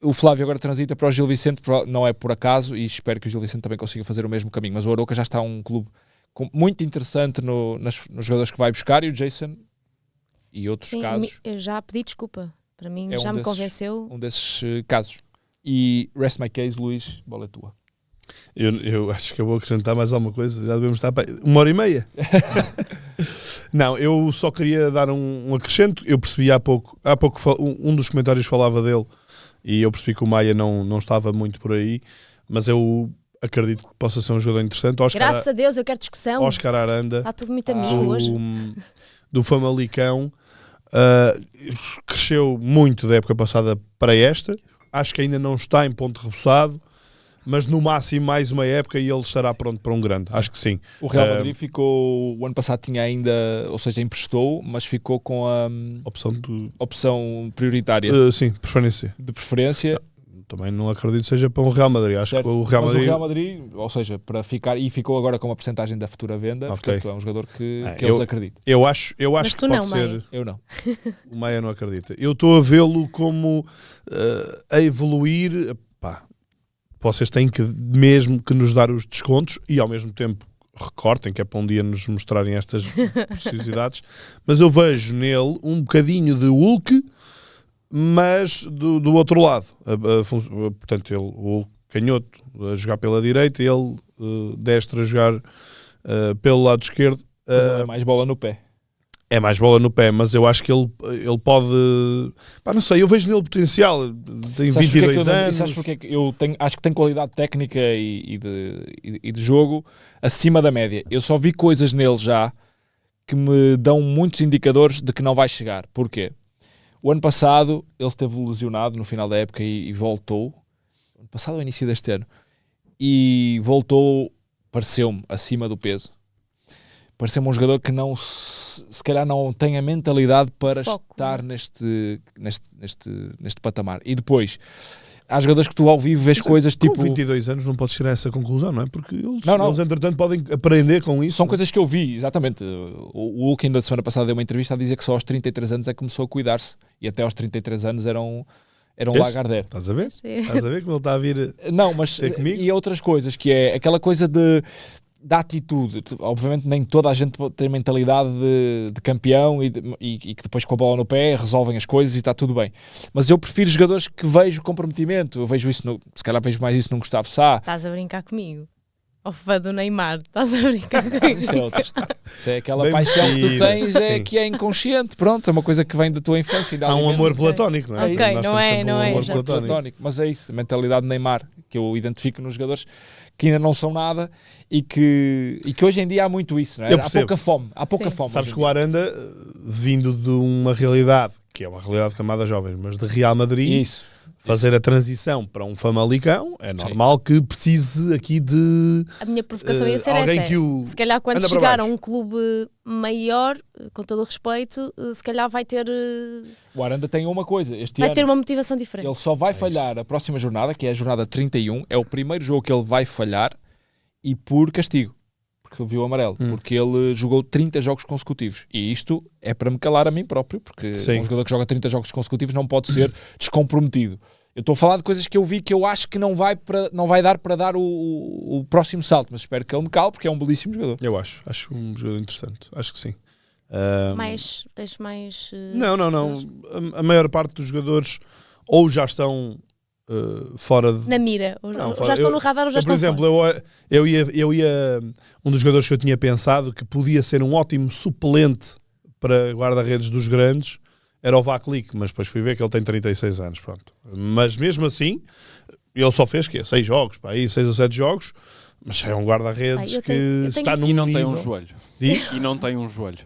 O Flávio agora transita para o Gil Vicente, não é por acaso, e espero que o Gil Vicente também consiga fazer o mesmo caminho. Mas o Arouca já está um clube muito interessante nos jogadores que vai buscar, e o Jason e outros casos. Eu já pedi desculpa. Para mim, É já um me desses- convenceu. Um desses casos. E rest my case, Luís, bola é tua. Eu acho que eu vou acrescentar mais alguma coisa. Já devemos estar para 1h30. Não, eu só queria dar um acrescento. Eu percebi há pouco um dos comentários falava dele e eu percebi que o Maia não estava muito por aí, mas eu acredito que possa ser um jogador interessante. Graças a Deus, eu quero discussão. Oscar Aranda, Está tudo muito amigo hoje. do Famalicão, cresceu muito da época passada para esta. Acho que ainda não está em ponto rebuçado, mas no máximo mais uma época e ele estará pronto para um grande. Acho que sim. O Real Madrid ficou, o ano passado tinha ainda, ou seja, emprestou, mas ficou com a opção prioritária Sim, preferência. de preferência. Também não acredito que seja para um Real Madrid. Acho Certo. que o Real Mas Madrid... o Real Madrid, ou seja, para ficar, e ficou agora com uma porcentagem da futura venda, Ok. portanto é um jogador que eu- eles acreditam. Eu acho Mas que tu pode não, ser... Maia. Eu não. O Maia não acredita. Eu estou a vê-lo como a evoluir. Pá, vocês têm que mesmo que nos dar os descontos e ao mesmo tempo recortem, que é para um dia nos mostrarem estas precisidades. Mas eu vejo nele um bocadinho de Hulk, mas do outro lado. Portanto, o Hulk canhoto a jogar pela direita e ele destro a jogar pelo lado esquerdo. Mas é mais bola no pé. É mais bola no pé, mas eu acho que ele pode... Pá, não sei, eu vejo nele potencial. Tem Sabes porque é que 22 anos. Sabes porque é que eu acho que tem qualidade técnica e de jogo acima da média. Eu só vi coisas nele já que me dão muitos indicadores de que não vai chegar. Porquê? O ano passado ele esteve lesionado no final da época e voltou. Ano passado ou início deste ano. E voltou, pareceu-me, acima do peso. Pareceu-me um jogador que se calhar não tem a mentalidade para Foco, estar neste patamar. E depois, há jogadores que tu ao vivo vês coisas Com tipo... 22 anos não podes chegar a essa conclusão, não é? Porque eles, Não. eles entretanto, podem aprender com isso. São coisas que eu vi, exatamente. O Hulk ainda da semana passada deu uma entrevista a dizer que só aos 33 anos é que começou a cuidar-se. E até aos 33 anos era um lagarder. Estás a ver? Sim. Estás a ver como ele está a vir... Não, mas É comigo? e outras coisas, que é aquela coisa da atitude. Obviamente nem toda a gente tem mentalidade de campeão e que depois com a bola no pé resolvem as coisas e está tudo bem. Mas eu prefiro jogadores que vejo comprometimento. Eu vejo isso, se calhar vejo mais isso no Gustavo Sá. Estás a brincar comigo. Ao fã do Neymar. Estás a brincar comigo. Isso é outra história. Isso é aquela Bem paixão que tu metida, tens, sim. que é inconsciente. Pronto, é uma coisa que vem da tua infância. Há um amor platónico, não é? Ok, Nós não temos é, sempre não um é, amor já platónico. Platónico. Mas é isso, a mentalidade de Neymar, que eu identifico nos jogadores que ainda não são nada e que hoje em dia há muito isso, não é? Eu Há percebo. pouca fome. Há pouca Sim. fome. Sabes hoje que em o dia. Aranda, vindo de uma realidade, que é uma realidade chamada jovens, mas de Real Madrid, Isso. fazer a transição para um Famalicão, é normal que precise aqui de A minha provocação ia ser alguém essa. que o Se calhar quando anda para chegar a baixo. um clube maior, com todo o respeito, se calhar vai ter O Aranda tem uma coisa. Este ano uma motivação diferente. ele só vai falhar a próxima jornada, que é a jornada 31. É o primeiro jogo que ele vai falhar e por castigo. Porque ele viu o amarelo. Porque ele jogou 30 jogos consecutivos. E isto é para me calar a mim próprio. Porque Sim. um jogador que joga 30 jogos consecutivos não pode ser descomprometido. Eu estou a falar de coisas que eu vi que eu acho que não vai dar para dar o próximo salto. Mas espero que ele me cale, porque é um belíssimo jogador. Eu acho um jogador interessante, acho que sim. Tens mais. Não. A maior parte dos jogadores ou já estão fora de. Na mira. Ou Não, já estão no radar ou já por estão exemplo, eu ia. Um dos jogadores que eu tinha pensado que podia ser um ótimo suplente para guarda-redes dos grandes era o Vaclik, mas depois fui ver que ele tem 36 anos. Pronto. Mas mesmo assim, ele só fez 6 jogos, 6 ou 7 jogos. Mas é um guarda-redes eu que tenho- está num E não nível... tem um joelho. Diz? E não tem um joelho.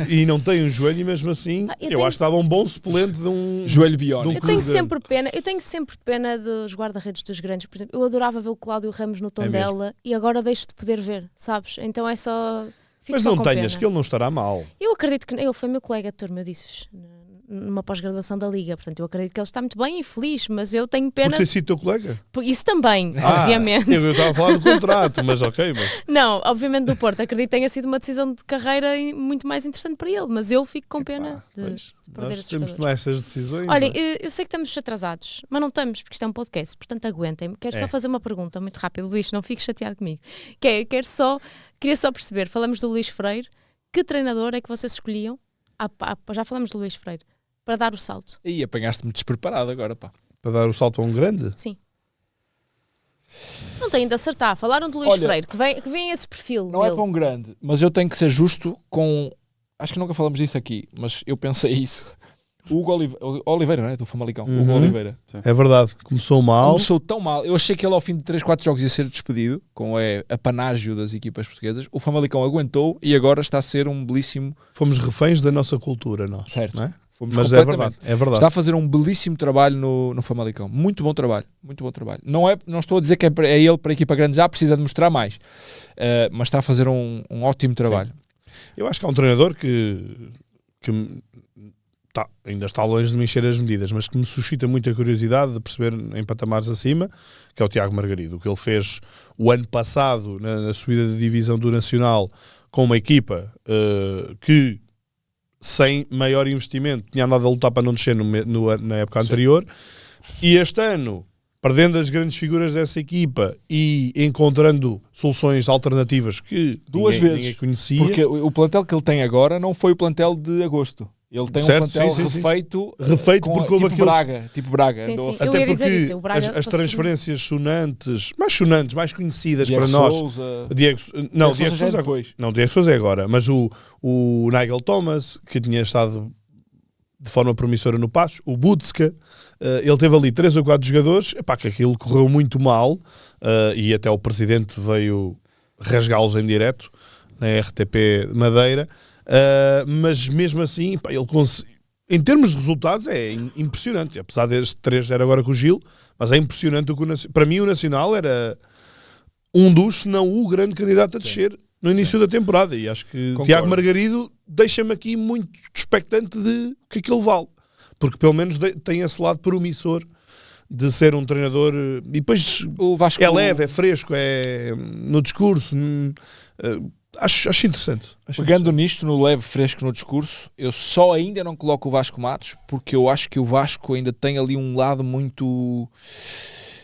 E não tem um joelho e mesmo assim eu eu tenho- acho que estava um bom suplente de um... Joelho de biónico. um Eu clube tenho sempre pena dos guarda-redes dos grandes. Por exemplo, eu adorava ver o Cláudio Ramos no Tondela e agora deixo de poder ver, sabes? Então é só. Fico Mas só não com tenhas, pena. que ele não estará mal. Eu acredito que ele foi meu colega de turma, eu disse-vos numa pós-graduação da Liga. Portanto, eu acredito que ele está muito bem e feliz, mas eu tenho Por pena... ter sido teu colega? Isso também, obviamente. Eu estava a falar do contrato, mas ok. Mas... Não, obviamente do Porto. Acredito que tenha sido uma decisão de carreira muito mais interessante para ele, mas eu fico com pena de perder Nós esses temos de jogadores. tomar estas decisões. Olha, não é? eu sei que estamos atrasados, mas não estamos, porque isto é um podcast, portanto aguentem-me. Quero só fazer uma pergunta muito rápida, Luís, não fiques chateado comigo. Queria só perceber, falamos do Luís Freire, que treinador é que vocês escolhiam? Já falamos do Luís Freire, para dar o salto. E apanhaste-me despreparado agora, pá. Para dar o salto a um grande? Sim. Não têm de acertar, falaram do Luís Olha, Freire, que vem esse perfil Não é dele. para um grande, mas eu tenho que ser justo com... Acho que nunca falamos disso aqui, mas eu pensei isso. O Hugo Oliveira, não é? Do Famalicão. Hugo Oliveira. É verdade. Começou mal. Começou tão mal. Eu achei que ele ao fim de 3-4 jogos ia ser despedido, com a panágio das equipas portuguesas. O Famalicão aguentou e agora está a ser um belíssimo... Fomos reféns da nossa cultura, nós. Certo. Não é? Fomos Mas é completamente. verdade, é verdade. Está a fazer um belíssimo trabalho no Famalicão. Muito bom trabalho. Muito bom trabalho. Não estou a dizer que é ele para a equipa grande já, precisa de mostrar mais. Mas está a fazer um ótimo trabalho. Eu acho que há um treinador que ainda está longe de me encher as medidas, mas que me suscita muita curiosidade de perceber em patamares acima, que é o Tiago Margarido. O que ele fez o ano passado na subida de divisão do Nacional com uma equipa que sem maior investimento tinha andado a lutar para não descer na época anterior, e este ano, perdendo as grandes figuras dessa equipa e encontrando soluções alternativas que ninguém conhecia. Porque o plantel que ele tem agora não foi o plantel de agosto. Ele tem Certo, um plantel sim. refeito porque houve aqueles... tipo Braga. Sim, sim. Eu Até ia dizer porque isso, o Braga as conseguiu- transferências sonantes, mais conhecidas Diego para nós. Sousa. Diego Sousa já é Sousa depois. Não, Diego Sousa é agora. Mas o Nigel Thomas, que tinha estado de forma promissora no Passos, o Budska, ele teve ali 3 ou 4 jogadores, que aquilo correu muito mal, e até o presidente veio rasgá-los em direto na RTP Madeira. Mas mesmo assim, ele em termos de resultados é impressionante, apesar deste 3-0 agora com o Gil, mas é impressionante para mim o Nacional era um dos, se não o grande candidato a descer no início da temporada, e acho que Concordo. Tiago Margarido deixa-me aqui muito expectante de o que é que ele vale, porque pelo menos tem esse lado promissor de ser um treinador, e depois O Vasco... é leve, é fresco, é no discurso, acho interessante. Pegando nisto, no leve fresco no discurso, eu só ainda não coloco o Vasco Matos, porque eu acho que o Vasco ainda tem ali um lado muito...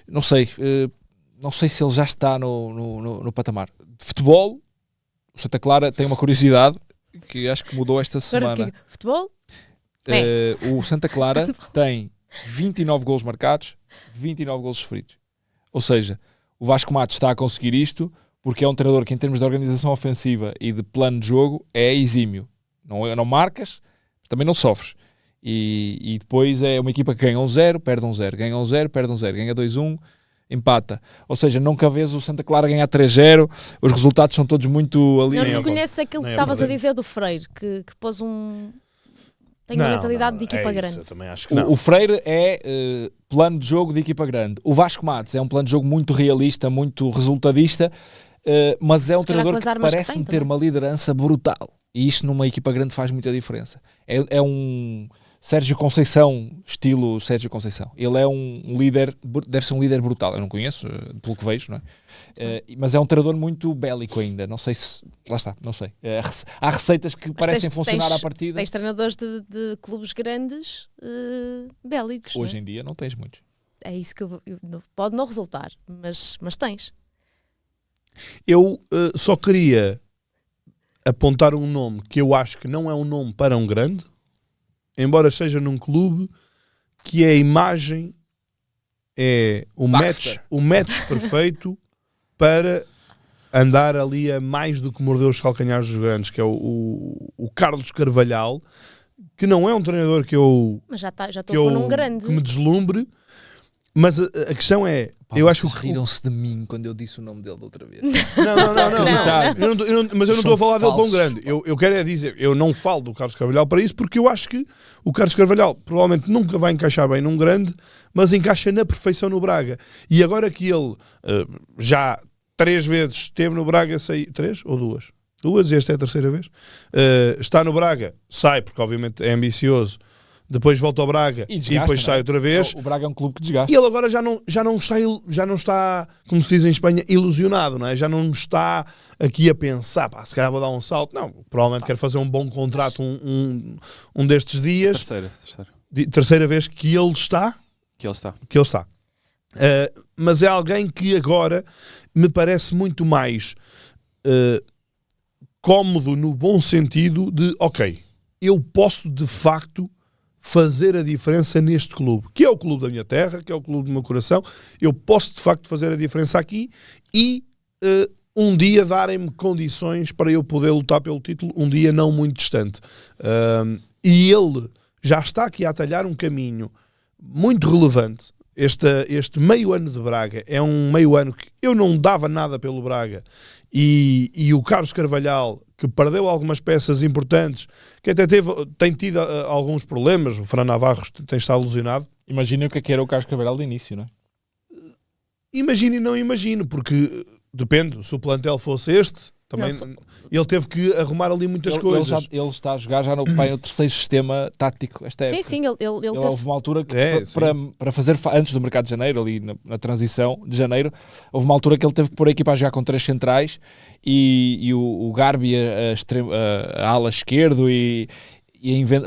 Não sei se ele já está no patamar. De futebol, o Santa Clara tem uma curiosidade que acho que mudou esta Agora semana. futebol? O Santa Clara tem 29 golos marcados, 29 golos sofridos. Ou seja, o Vasco Matos está a conseguir isto porque é um treinador que, em termos de organização ofensiva e de plano de jogo, é exímio. Não marcas, também não sofres. E depois é uma equipa que ganha 1-0, perde 1-0, ganha 1-0, perde 1-0, ganha 2-1, empata. Ou seja, nunca vês o Santa Clara ganhar 3-0, os resultados são todos muito ali. Não Nem reconheces aquilo que nem estavas a podemos. dizer do Freire, que pôs um... Tem uma mentalidade de equipa grande. Eu também acho que não. O Freire é plano de jogo de equipa grande. O Vasco Matos é um plano de jogo muito realista, muito resultadista, mas é um Se calhar treinador com as que armas que parece-me tem ter também. uma liderança brutal. E isto numa equipa grande faz muita diferença. É um Sérgio Conceição, estilo Sérgio Conceição. Ele é um líder, deve ser um líder brutal. Eu não conheço, pelo que vejo, não é? Mas é um treinador muito bélico ainda. Não sei se... Lá está, não sei. Há receitas que parecem funcionar à partida. Tens treinadores de clubes grandes bélicos. Hoje não em dia não tens muitos. é? É isso que pode não resultar, mas tens. Eu só queria apontar um nome que eu acho que não é um nome para um grande, embora seja num clube que a imagem é o match perfeito para andar ali a mais do que morder os calcanhares dos grandes, que é o Carlos Carvalhal, que não é um treinador que eu Mas já estou com um grande. que me deslumbre, mas a questão é, eu acho que riram-se de mim quando eu disse o nome dele da outra vez. Não. Mas eu não estou a falar dele para um falsos. grande. Eu quero é dizer, eu não falo do Carlos Carvalhal para isso, porque eu acho que o Carlos Carvalhal provavelmente nunca vai encaixar bem num grande, mas encaixa na perfeição no Braga. E agora que ele já 3 vezes esteve no Braga, 3 ou 2? 2, e esta é a terceira vez. Está no Braga, sai, porque obviamente é ambicioso, depois volta ao Braga e desgasta, depois não é? sai outra vez. O Braga é um clube que desgasta. E ele agora já não está, como se diz em Espanha, ilusionado, não é? Já não está aqui a pensar, pá, se calhar vou dar um salto. Não, provavelmente quer fazer um bom contrato um destes dias. Terceira vez que ele está. Que ele está. Mas é alguém que agora me parece muito mais cómodo no bom sentido de, ok, eu posso de facto fazer a diferença neste clube, que é o clube da minha terra, que é o clube do meu coração. Eu posso de facto fazer a diferença aqui e um dia darem-me condições para eu poder lutar pelo título, um dia não muito distante. E ele já está aqui a atalhar um caminho muito relevante. Este meio ano de Braga é um meio ano que eu não dava nada pelo Braga, e o Carlos Carvalhal, que perdeu algumas peças importantes, que até tem tido alguns problemas, o Fran Navarro tem estado lesionado. Imaginem o que era o Carlos Carvalhal de início, não é? Imagino e não imagino, porque depende, se o plantel fosse este, também ele teve que arrumar ali muitas coisas. Ele está a jogar já no terceiro sistema tático esta época. Sim, ele teve... Houve uma altura que, para fazer, antes do mercado de janeiro, ali na transição de janeiro, houve uma altura que ele teve que pôr a equipa a jogar com 3 centrais e o Garbi a ala esquerdo e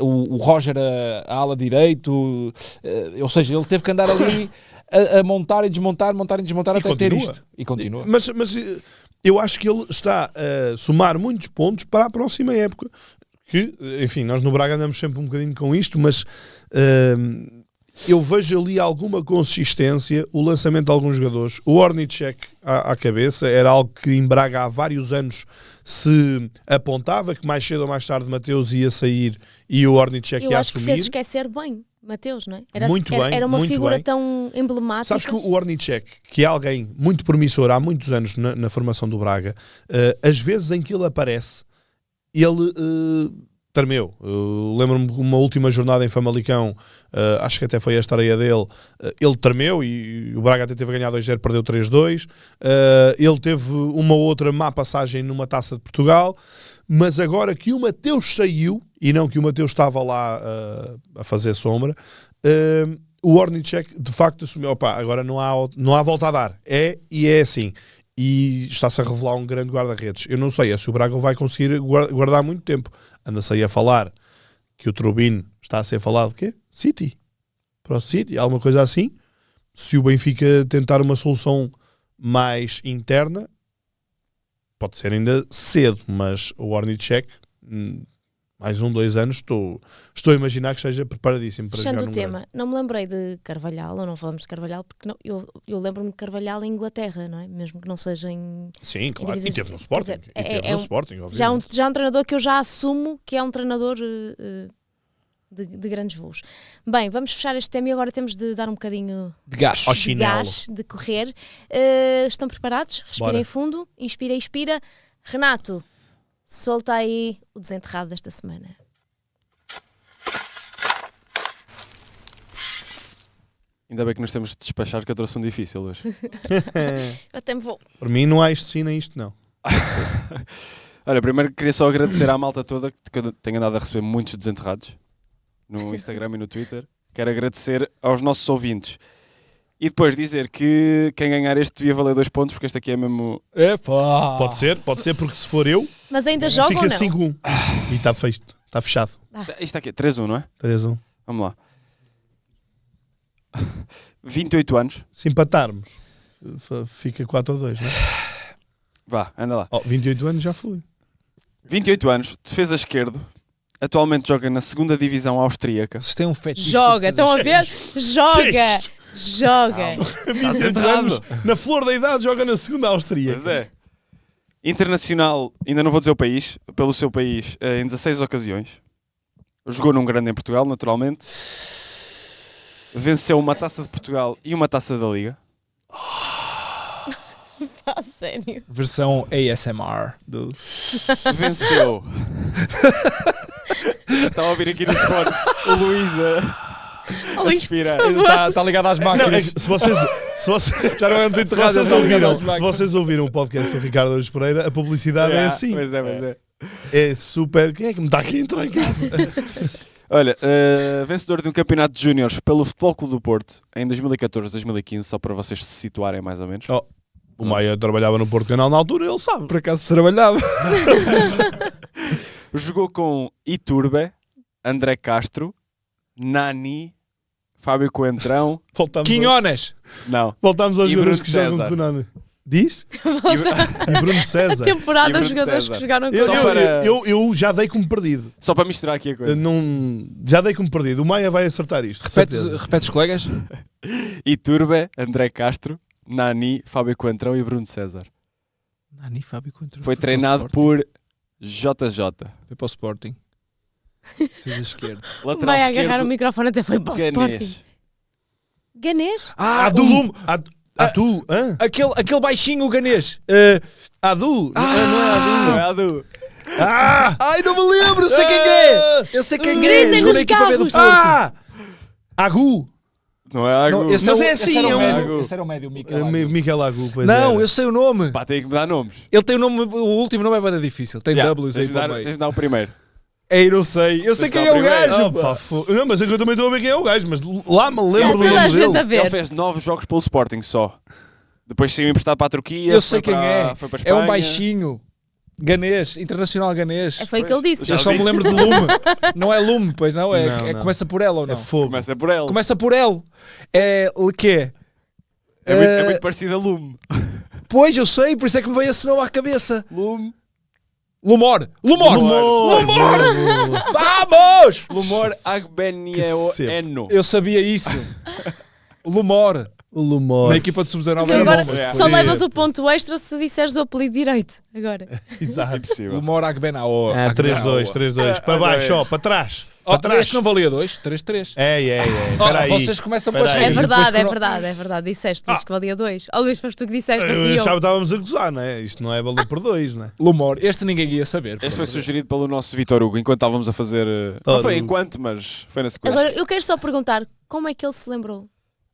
o Roger a ala direito, ou seja, ele teve que andar ali a montar e desmontar até ter isto. E continua. Mas eu acho que ele está a somar muitos pontos para a próxima época. Que, enfim, nós no Braga andamos sempre um bocadinho com isto, mas eu vejo ali alguma consistência, o lançamento de alguns jogadores. O Ornicek à cabeça era algo que em Braga há vários anos se apontava, que mais cedo ou mais tarde Mateus ia sair e o Ornicek ia assumir. Eu acho que fez esquecer bem Mateus, não é? Era uma muito figura bem. Tão emblemática. Sabes que o Ornicek, que é alguém muito promissor há muitos anos na formação do Braga, às vezes em que ele aparece, ele tremeu. Lembro-me de uma última jornada em Famalicão, acho que até foi a estreia dele, ele tremeu e o Braga até teve a ganhar 2-0, perdeu 3-2. Ele teve uma outra má passagem numa Taça de Portugal, mas agora que o Mateus saiu, e não que o Mateus estava lá a fazer sombra, o Ornicek de facto assumiu, agora não há volta a dar. É assim. E está-se a revelar um grande guarda-redes. Eu não sei se o Braga vai conseguir guardar muito tempo. Anda-se aí a falar que o Trubin está a ser falado de quê? City. Para o City, alguma coisa assim. Se o Benfica tentar uma solução mais interna, pode ser ainda cedo, mas o Ornicek, mais 2 anos, estou a imaginar que esteja preparadíssimo para jogar Fechando num o tema, grande. não me lembrei de Carvalhal, ou não falamos de Carvalhal, porque não, eu lembro-me de Carvalhal em Inglaterra, não é? Mesmo que não seja em... Sim, claro, divisões- e teve no Sporting. quer dizer, Sporting, já obviamente. um treinador que eu já assumo que é um treinador de grandes voos. Bem, vamos fechar este tema e agora temos de dar um bocadinho De gás. Ao de chinelo. gás, de correr. Estão preparados? Respirem Bora. fundo, inspira, expira. Renato, solta aí o desenterrado desta semana. Ainda bem que nos temos de despachar, que eu trouxe um difícil hoje. Eu até me vou. Para mim não há isto sim nem isto não. Olha, primeiro queria só agradecer à malta toda, que eu tenho andado a receber muitos desenterrados no Instagram e no Twitter. Quero agradecer aos nossos ouvintes. E depois dizer que quem ganhar este devia valer 2 pontos, porque este aqui é mesmo... Epá! Pode ser, porque se for eu, Mas ainda joga ou fica não? 5-1. E está feito, está fechado. Isto aqui é 3-1, não é? 3-1. Vamos lá. 28 anos. Se empatarmos, fica 4-2, não é? Vá, anda lá. 28 anos já fui. 28 anos, defesa esquerdo. Atualmente joga na 2ª divisão austríaca. Se tem um fetiche. Joga, estão a ver? Joga! Joga! 28 anos, na flor da idade, joga na 2ª Áustria. Pois é. Internacional, ainda não vou dizer o país, pelo seu país, em 16 ocasiões. Jogou num grande em Portugal, naturalmente. Venceu uma Taça de Portugal e uma Taça da Liga. A sério. Versão ASMR. Venceu. Estava a ouvir aqui nos fones o Luís a respirar. Está ligado às máquinas. Se vocês Já não é um desenterrado, se vocês ouviram o podcast do Ricardo Araújo Pereira, a publicidade é assim. Pois é, pois é. É super. Quem é que me está aqui a entrar em casa? Olha, vencedor de um campeonato de júniores pelo Futebol Clube do Porto em 2014-2015, só para vocês se situarem mais ou menos. Oh, o Maia trabalhava no Porto Canal na altura, ele sabe. Por acaso trabalhava. Jogou com Iturbe, André Castro, Nani, Fábio Coentrão. Quinhones. Não. Voltámos aos E jogadores Bruno que jogam César. com o Nani. Diz? E Bruno César. Temporada E Bruno de jogadores César. que jogaram com Eu, Só ele. para- eu já dei como perdido. Só para misturar aqui a coisa. Já dei como perdido. O Maia vai acertar isto. de certeza. Repete os colegas? Iturbe, André Castro, Nani, Fábio Coentrão e Bruno César. Nani Fábio Coentrão. Foi treinado por JJ. Foi para o Sporting. Fez a esquerda. Lateral Vai agarrar esquerdo, o microfone e dizer foi para o Sporting. Ganês. Ganês? Adu. o Lume. Adu. Hã? Aquele baixinho, o ganês. Adu. Não é Adu. Ai, não me lembro, eu sei quem é. Eu sei quem é. Gritem Jogou nos na equipa B do carros. Porto. Agu. Não é Agu. Não, esse Mas o- é esse assim, era o é um- médio. Esse era o médio, Miquel Agu. Miquel Agu, pois Não, era. eu sei o nome. Pá, tem que me dar nomes. Ele tem o nome, o último nome é bem difícil. Tem Yeah, W's tens aí de para dar- o meio. tens de dar o primeiro. Ei, não sei. Eu sei Tens quem de é dar o o primeiro. gajo. Ah, pá, não, mas é que eu também estou a ver quem é o gajo, mas lá me lembro do Toda a nome gente dele. a ver. Ele fez 9 jogos pelo Sporting só. Depois saiu emprestado para a Turquia. Eu sei foi quem para- é. Foi para a É um Espanha. baixinho. Ganês, internacional ganês. Foi o que ele disse. Já Eu só me disse. lembro de Lume. Não é Lume, pois não? É, Não, não. Começa por L ou É não? fogo. Começa por ele. Começa por L. É o quê? É muito parecido a Lume. Pois, eu sei, por isso é que me veio esse nome à cabeça. Lume. Lumor. Lumor. Vamos! Lumor Que Agbenieno. Eu sabia isso. Lumor. O Lumor. Na equipa de sub-19. Mas era agora nome. só levas o ponto extra se disseres o apelido direito. Agora. Exato. Impossível. Lumor Agbenao. 3-2, 3-2. Para baixo, ó, para trás. Para trás. Este não valia 2, 3-3. É. Espera aí. Vocês começam com as Espera aí. regras. É depois verdade, é verdade. Disseste, Luís, que valia 2. Ó Luís, foste tu que disseste, não Eu fui eu. achava que estávamos a gozar, não é? Isto não é valer por 2, não é? Lumor. Este ninguém ia saber. Este foi sugerido pelo nosso Vitor Hugo enquanto estávamos a fazer. Não foi enquanto, mas foi na sequência. Agora, eu quero só perguntar, como é que ele se lembrou?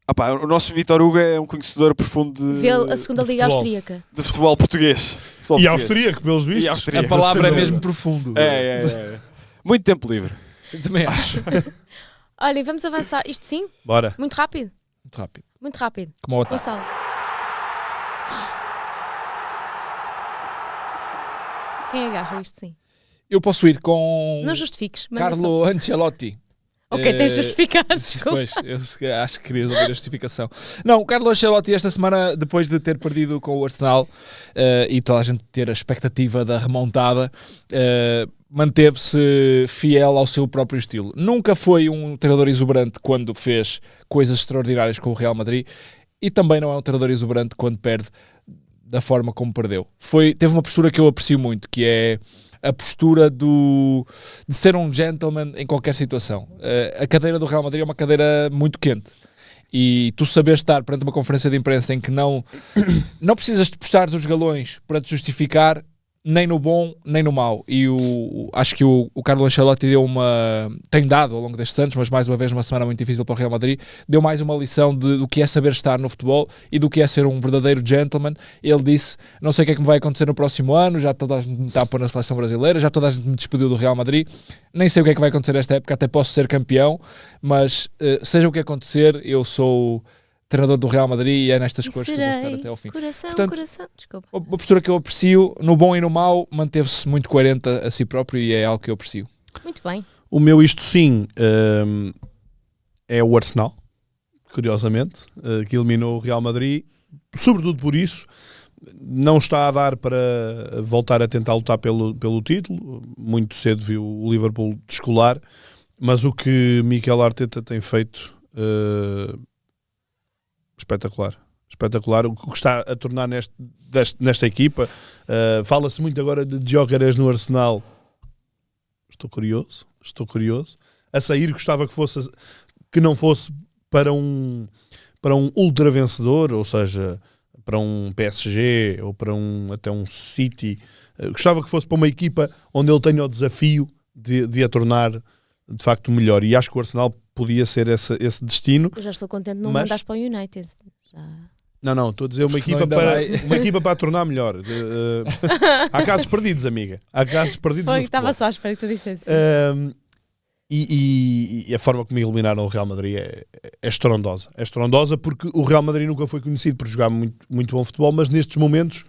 Ah pá, o nosso Vitor Hugo é um conhecedor profundo de, Vê a segunda de liga futebol. austríaca. de futebol português. Futebol E português. austríaco, pelos vistos. E austríaco. A palavra é Sem mesmo dúvida. profundo. É. Muito tempo livre. Eu também acho. Olha, vamos avançar. Isto sim? Bora. Muito rápido. Muito rápido. Muito rápido. Como o outro. Gonçalo. Quem agarra isto sim? Eu posso ir com Não justifiques. manda Carlo Ancelotti. só. Ok, tens de Eh, justificar. Desculpa. Pois, eu acho que querias ouvir a justificação. Não, o Carlo Ancelotti esta semana, depois de ter perdido com o Arsenal e toda a gente ter a expectativa da remontada, manteve-se fiel ao seu próprio estilo. Nunca foi um treinador exuberante quando fez coisas extraordinárias com o Real Madrid e também não é um treinador exuberante quando perde da forma como perdeu. Teve uma postura que eu aprecio muito, que é a postura de ser um gentleman em qualquer situação. A cadeira do Real Madrid é uma cadeira muito quente. E tu saber estar perante uma conferência de imprensa em que não precisas de puxar dos galões para te justificar, nem no bom, nem no mau. E acho que o Carlo Ancelotti tem dado ao longo destes anos, mas mais uma vez numa semana muito difícil para o Real Madrid, deu mais uma lição do que é saber estar no futebol e do que é ser um verdadeiro gentleman. Ele disse, não sei o que é que me vai acontecer no próximo ano, já toda a gente me está a pôr na seleção brasileira, já toda a gente me despediu do Real Madrid, nem sei o que é que vai acontecer nesta época, até posso ser campeão, mas seja o que acontecer, eu sou treinador do Real Madrid e é nestas cores que eu vou estar até ao fim. Coração, Portanto, coração. Desculpa. Uma postura que eu aprecio, no bom e no mau, manteve-se muito coerente a si próprio e é algo que eu aprecio. Muito bem. O meu isto sim é o Arsenal, curiosamente, que eliminou o Real Madrid. Sobretudo por isso, não está a dar para voltar a tentar lutar pelo título. Muito cedo viu o Liverpool descolar, mas o que Mikel Arteta tem feito... espetacular o que está a tornar nesta equipa. Fala-se muito agora de Gyökeres no Arsenal. Estou curioso. A sair gostava que não fosse para um ultra vencedor, ou seja, para um PSG ou para até um City. Gostava que fosse para uma equipa onde ele tenha o desafio de a tornar de facto melhor, e acho que o Arsenal podia ser esse destino. Eu já estou contente de não Mas- mandares para o United. Já. Não, estou a dizer uma Porque equipa, senão ainda uma equipa para a tornar melhor. Há casos perdidos, amiga. Há casos perdidos no Foi, estava futebol. só à espera que tu dissesse. E a forma como eliminaram o Real Madrid é estrondosa. É estrondosa porque o Real Madrid nunca foi conhecido por jogar muito, muito bom futebol, mas nestes momentos,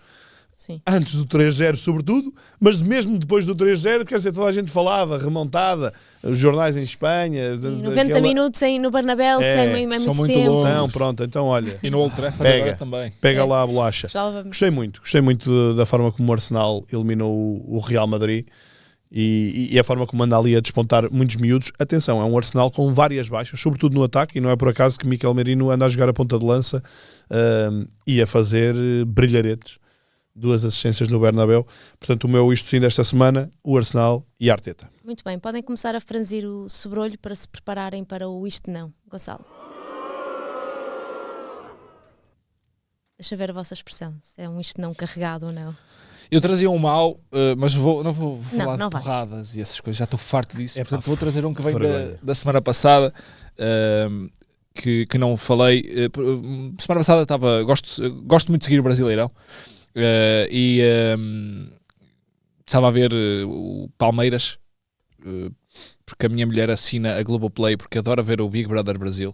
Sim. antes do 3-0 sobretudo, mas mesmo depois do 3-0, quer dizer, toda a gente falava, remontada, os jornais em Espanha... 90 minutos no Bernabéu, é são muito muito tempo. longos. Não, pronto, então olha, E no Old Trafford Pega. agora também. pega É. lá a bolacha. Já Gostei muito da forma como o Arsenal eliminou o Real Madrid e a forma como anda ali a despontar muitos miúdos. Atenção, é um Arsenal com várias baixas, sobretudo no ataque, e não é por acaso que Mikel Merino anda a jogar a ponta de lança e a fazer brilharetes. 2 assistências no Bernabéu. Portanto, o meu isto sim desta semana, o Arsenal e a Arteta. Muito bem, podem começar a franzir o sobrolho para se prepararem para o isto não. Gonçalo. Deixa eu ver a vossa expressão, se é um isto não carregado ou não. Eu trazia um mau, mas não vou falar não de vais. porradas e essas coisas, já estou farto disso. É Portanto, pá, vou trazer um que vem vergonha. da semana passada, que não falei. Semana passada gosto muito de seguir o Brasileirão e estava a ver o Palmeiras, porque a minha mulher assina a Globoplay, porque adora ver o Big Brother Brasil.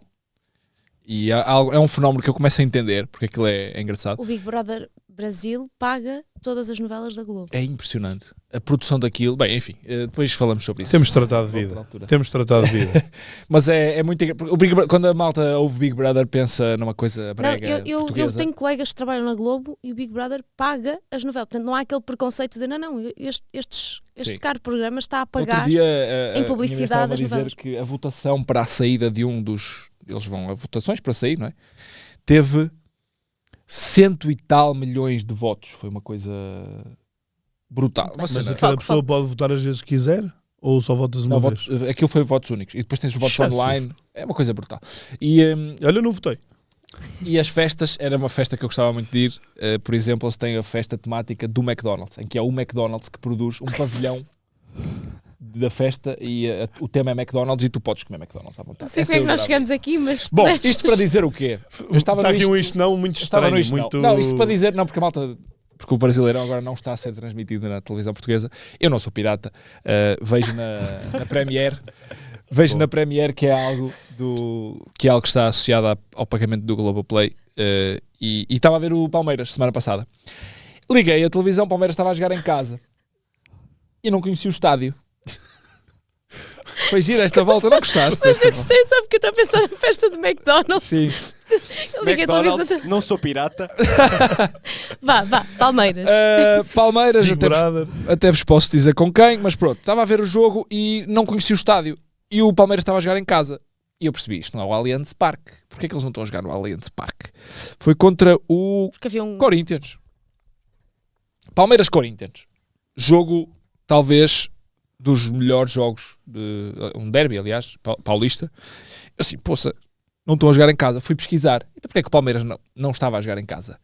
E é um fenómeno que eu começo a entender, porque aquilo é engraçado. O Big Brother Brasil paga todas as novelas da Globo. É impressionante. A produção daquilo... Bem, enfim, depois falamos sobre isso. Temos tratado de Outra vida. altura. Temos tratado de vida. Mas é muito... O Big Brother, quando a malta ouve Big Brother, pensa numa coisa Não, brega, eu portuguesa. tenho colegas que trabalham na Globo e o Big Brother paga as novelas. Portanto, não há aquele preconceito de este Sim. caro programa está a Outro pagar. dia, em publicidade estava a das dizer novelas. que a votação para a saída de um dos... Eles vão a votações para sair, não é? Teve 100 e tal milhões de votos. Foi uma coisa brutal. Uma Mas cena. cada Foco, pessoa foco. pode votar às vezes que quiser? Ou só votas uma Não, vez? aquilo foi votos únicos. E depois tens os votos Jesus. online. É uma coisa brutal. E... Olha, eu não votei. E as festas, era uma festa que eu gostava muito de ir. Por exemplo, eles têm a festa temática do McDonald's, em que é o McDonald's que produz um pavilhão da festa e o tema é McDonald's e tu podes comer McDonald's à vontade. Não sei Essa como é que eu nós adorava. chegamos aqui, mas... Bom, isto para dizer o quê? Eu estava Está no aqui isto, um isto não muito eu estava estranho. no isto muito... não. Não, isto para dizer, não, porque a malta... Porque o Brasileirão agora não está a ser transmitido na televisão portuguesa. Eu não sou pirata. Vejo na Premiere. Vejo na Premiere que é algo que está associado ao pagamento do Globoplay. E estava a ver o Palmeiras semana passada. Liguei a televisão, o Palmeiras estava a jogar em casa. E não conheci o estádio. Foi gira esta volta, não gostaste? Mas desta eu gostei, só porque eu estou a pensar na festa do McDonald's. Sim. Eu liguei a televisão. McDonald's, não sou pirata. Vá, Palmeiras. Palmeiras, Big Brother. até vos posso dizer com quem, mas pronto, estava a ver o jogo e não conheci o estádio. E o Palmeiras estava a jogar em casa. E eu percebi, isto não é o Allianz Parque. Porquê é que eles não estão a jogar no Allianz Parque? Foi contra o Porque havia um... Corinthians. Palmeiras-Corinthians. Jogo, talvez, dos melhores jogos, um derby, aliás, paulista. Eu assim, poça, não estão a jogar em casa. Fui pesquisar. E porquê é que o Palmeiras não estava a jogar em casa?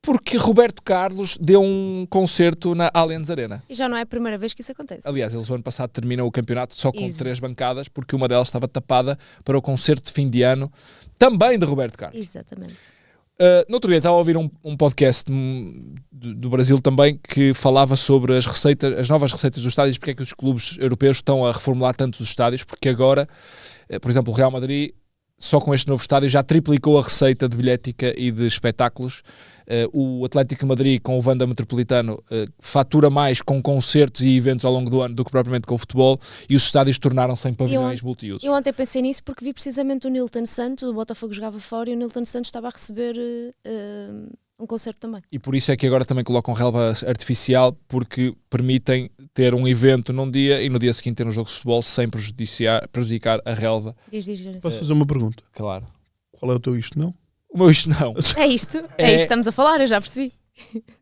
Porque Roberto Carlos deu um concerto na Allianz Arena. E já não é a primeira vez que isso acontece. Aliás, eles o ano passado terminam o campeonato só com Isso. 3 bancadas, porque uma delas estava tapada para o concerto de fim de ano, também de Roberto Carlos. Exatamente. No outro dia estava a ouvir um podcast do Brasil também que falava sobre as novas receitas dos estádios, porque é que os clubes europeus estão a reformular tanto os estádios, porque agora, por exemplo, o Real Madrid, só com este novo estádio, já triplicou a receita de bilhética e de espetáculos. O Atlético de Madrid, com o Wanda Metropolitano, fatura mais com concertos e eventos ao longo do ano do que propriamente com o futebol, e os estádios tornaram-se em pavilhões multiusos. Eu ontem pensei nisso porque vi precisamente o Nilton Santos, o Botafogo jogava fora e o Nilton Santos estava a receber um concerto também. E por isso é que agora também colocam relva artificial, porque permitem ter um evento num dia e no dia seguinte ter um jogo de futebol sem prejudicar a relva. Diz. Posso fazer uma pergunta? Claro. Qual é o teu isto não? O meu isto não. É isto que estamos a falar, eu já percebi.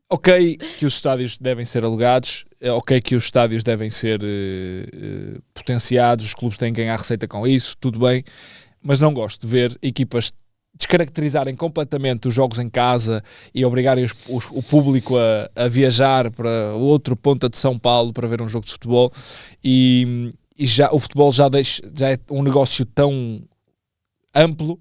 Ok que os estádios devem ser alugados, ok que os estádios devem ser potenciados, os clubes têm que ganhar receita com isso, tudo bem, mas não gosto de ver equipas descaracterizarem completamente os jogos em casa e obrigarem o público a viajar para outra ponta de São Paulo para ver um jogo de futebol e já, o futebol já é um negócio tão amplo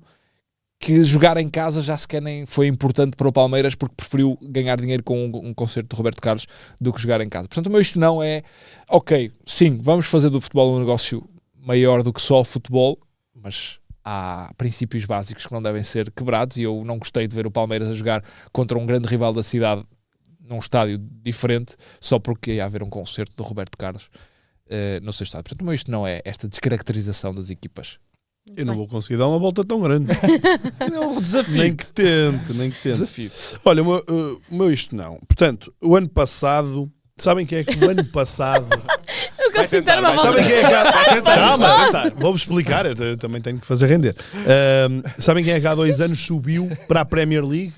que jogar em casa já sequer nem foi importante para o Palmeiras porque preferiu ganhar dinheiro com um concerto de Roberto Carlos do que jogar em casa. Portanto, o meu isto não é ok, sim, vamos fazer do futebol um negócio maior do que só o futebol, mas há princípios básicos que não devem ser quebrados, e eu não gostei de ver o Palmeiras a jogar contra um grande rival da cidade num estádio diferente, só porque ia haver um concerto do Roberto Carlos no seu estádio. Portanto, isto não é esta descaracterização das equipas. Muito Eu não bem. vou conseguir dar uma volta tão grande. É um desafio. nem que tente. Desafio. Olha, o meu isto não. Portanto, o ano passado... Sabem quem é que o ano passado... Eu consigo dar uma volta. Sabem quem é que há... Calma, Vou-vos explicar, eu também tenho que fazer render. Sabem quem é que há 2 anos subiu para a Premier League?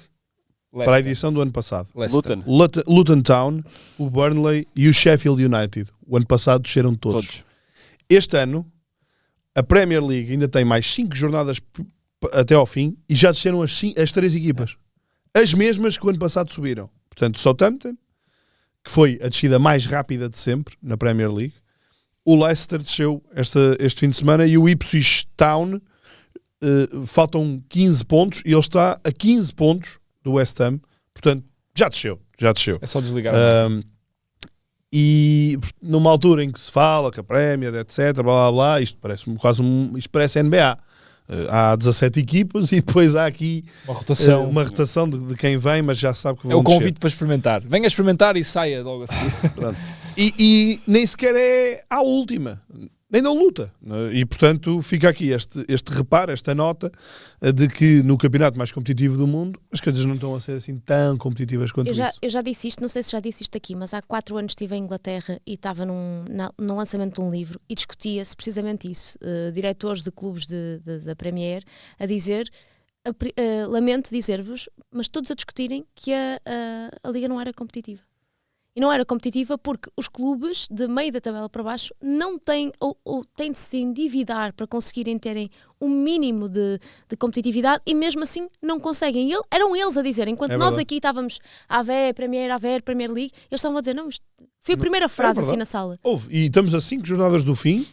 Para a edição do ano passado. Leicester. Luton Town, o Burnley e o Sheffield United. O ano passado desceram todos. Este ano, a Premier League ainda tem mais 5 jornadas até ao fim e já desceram as 3 equipas. As mesmas que o ano passado subiram. Portanto, Southampton, que foi a descida mais rápida de sempre na Premier League. O Leicester desceu este fim de semana e o Ipswich Town faltam 15 pontos e ele está a 15 pontos do West Ham. Portanto, já desceu. É só desligar. E numa altura em que se fala que a Premier, etc, blá blá blá, isto parece isto parece NBA. Há 17 equipas e depois há aqui Uma rotação. de quem vem, mas já sabe que É vão o convite para experimentar. Venha experimentar e saia logo assim. descer. Pronto. E nem sequer é à última. Nem não luta. E, portanto, fica aqui este reparo, esta nota de que no campeonato mais competitivo do mundo as coisas não estão a ser assim tão competitivas quanto isso. Eu já disse isto, não sei se já disse isto aqui, mas há 4 anos estive em Inglaterra e estava no lançamento de um livro e discutia-se precisamente isso. Diretores de clubes da Premier a dizer, lamento dizer-vos, mas todos a discutirem que a Liga não era competitiva. E não era competitiva porque os clubes de meio da tabela para baixo não têm ou têm de se endividar para conseguirem terem um mínimo de competitividade e mesmo assim não conseguem. Eram eles a dizer, enquanto nós aqui estávamos a ver Premier League, eles estavam a dizer, não, isto foi a primeira frase assim na sala. E estamos a 5 jornadas do fim,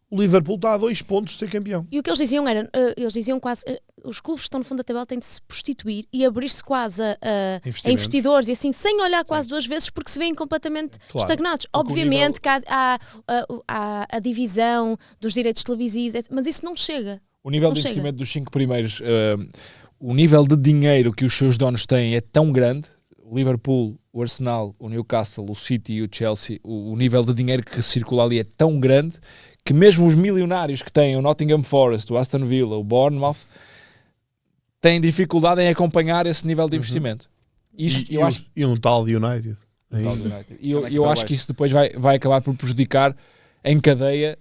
o Liverpool está a 2 pontos de ser campeão. E o que eles diziam era, eles diziam quase, os clubes que estão no fundo da tabela têm de se prostituir e abrir-se quase a investidores e assim, sem olhar quase 2 vezes porque se veem completamente estagnados. Obviamente que há a divisão dos direitos televisivos, mas isso não chega. O nível de investimento dos 5 primeiros, o nível de dinheiro que os seus donos têm é tão grande, o Liverpool, o Arsenal, o Newcastle, o City e o Chelsea, o nível de dinheiro que circula ali é tão grande que mesmo os milionários que têm o Nottingham Forest, o Aston Villa, o Bournemouth, têm dificuldade em acompanhar esse nível de investimento. E um tal de United. E eu acho que isso depois vai acabar por prejudicar em cadeia,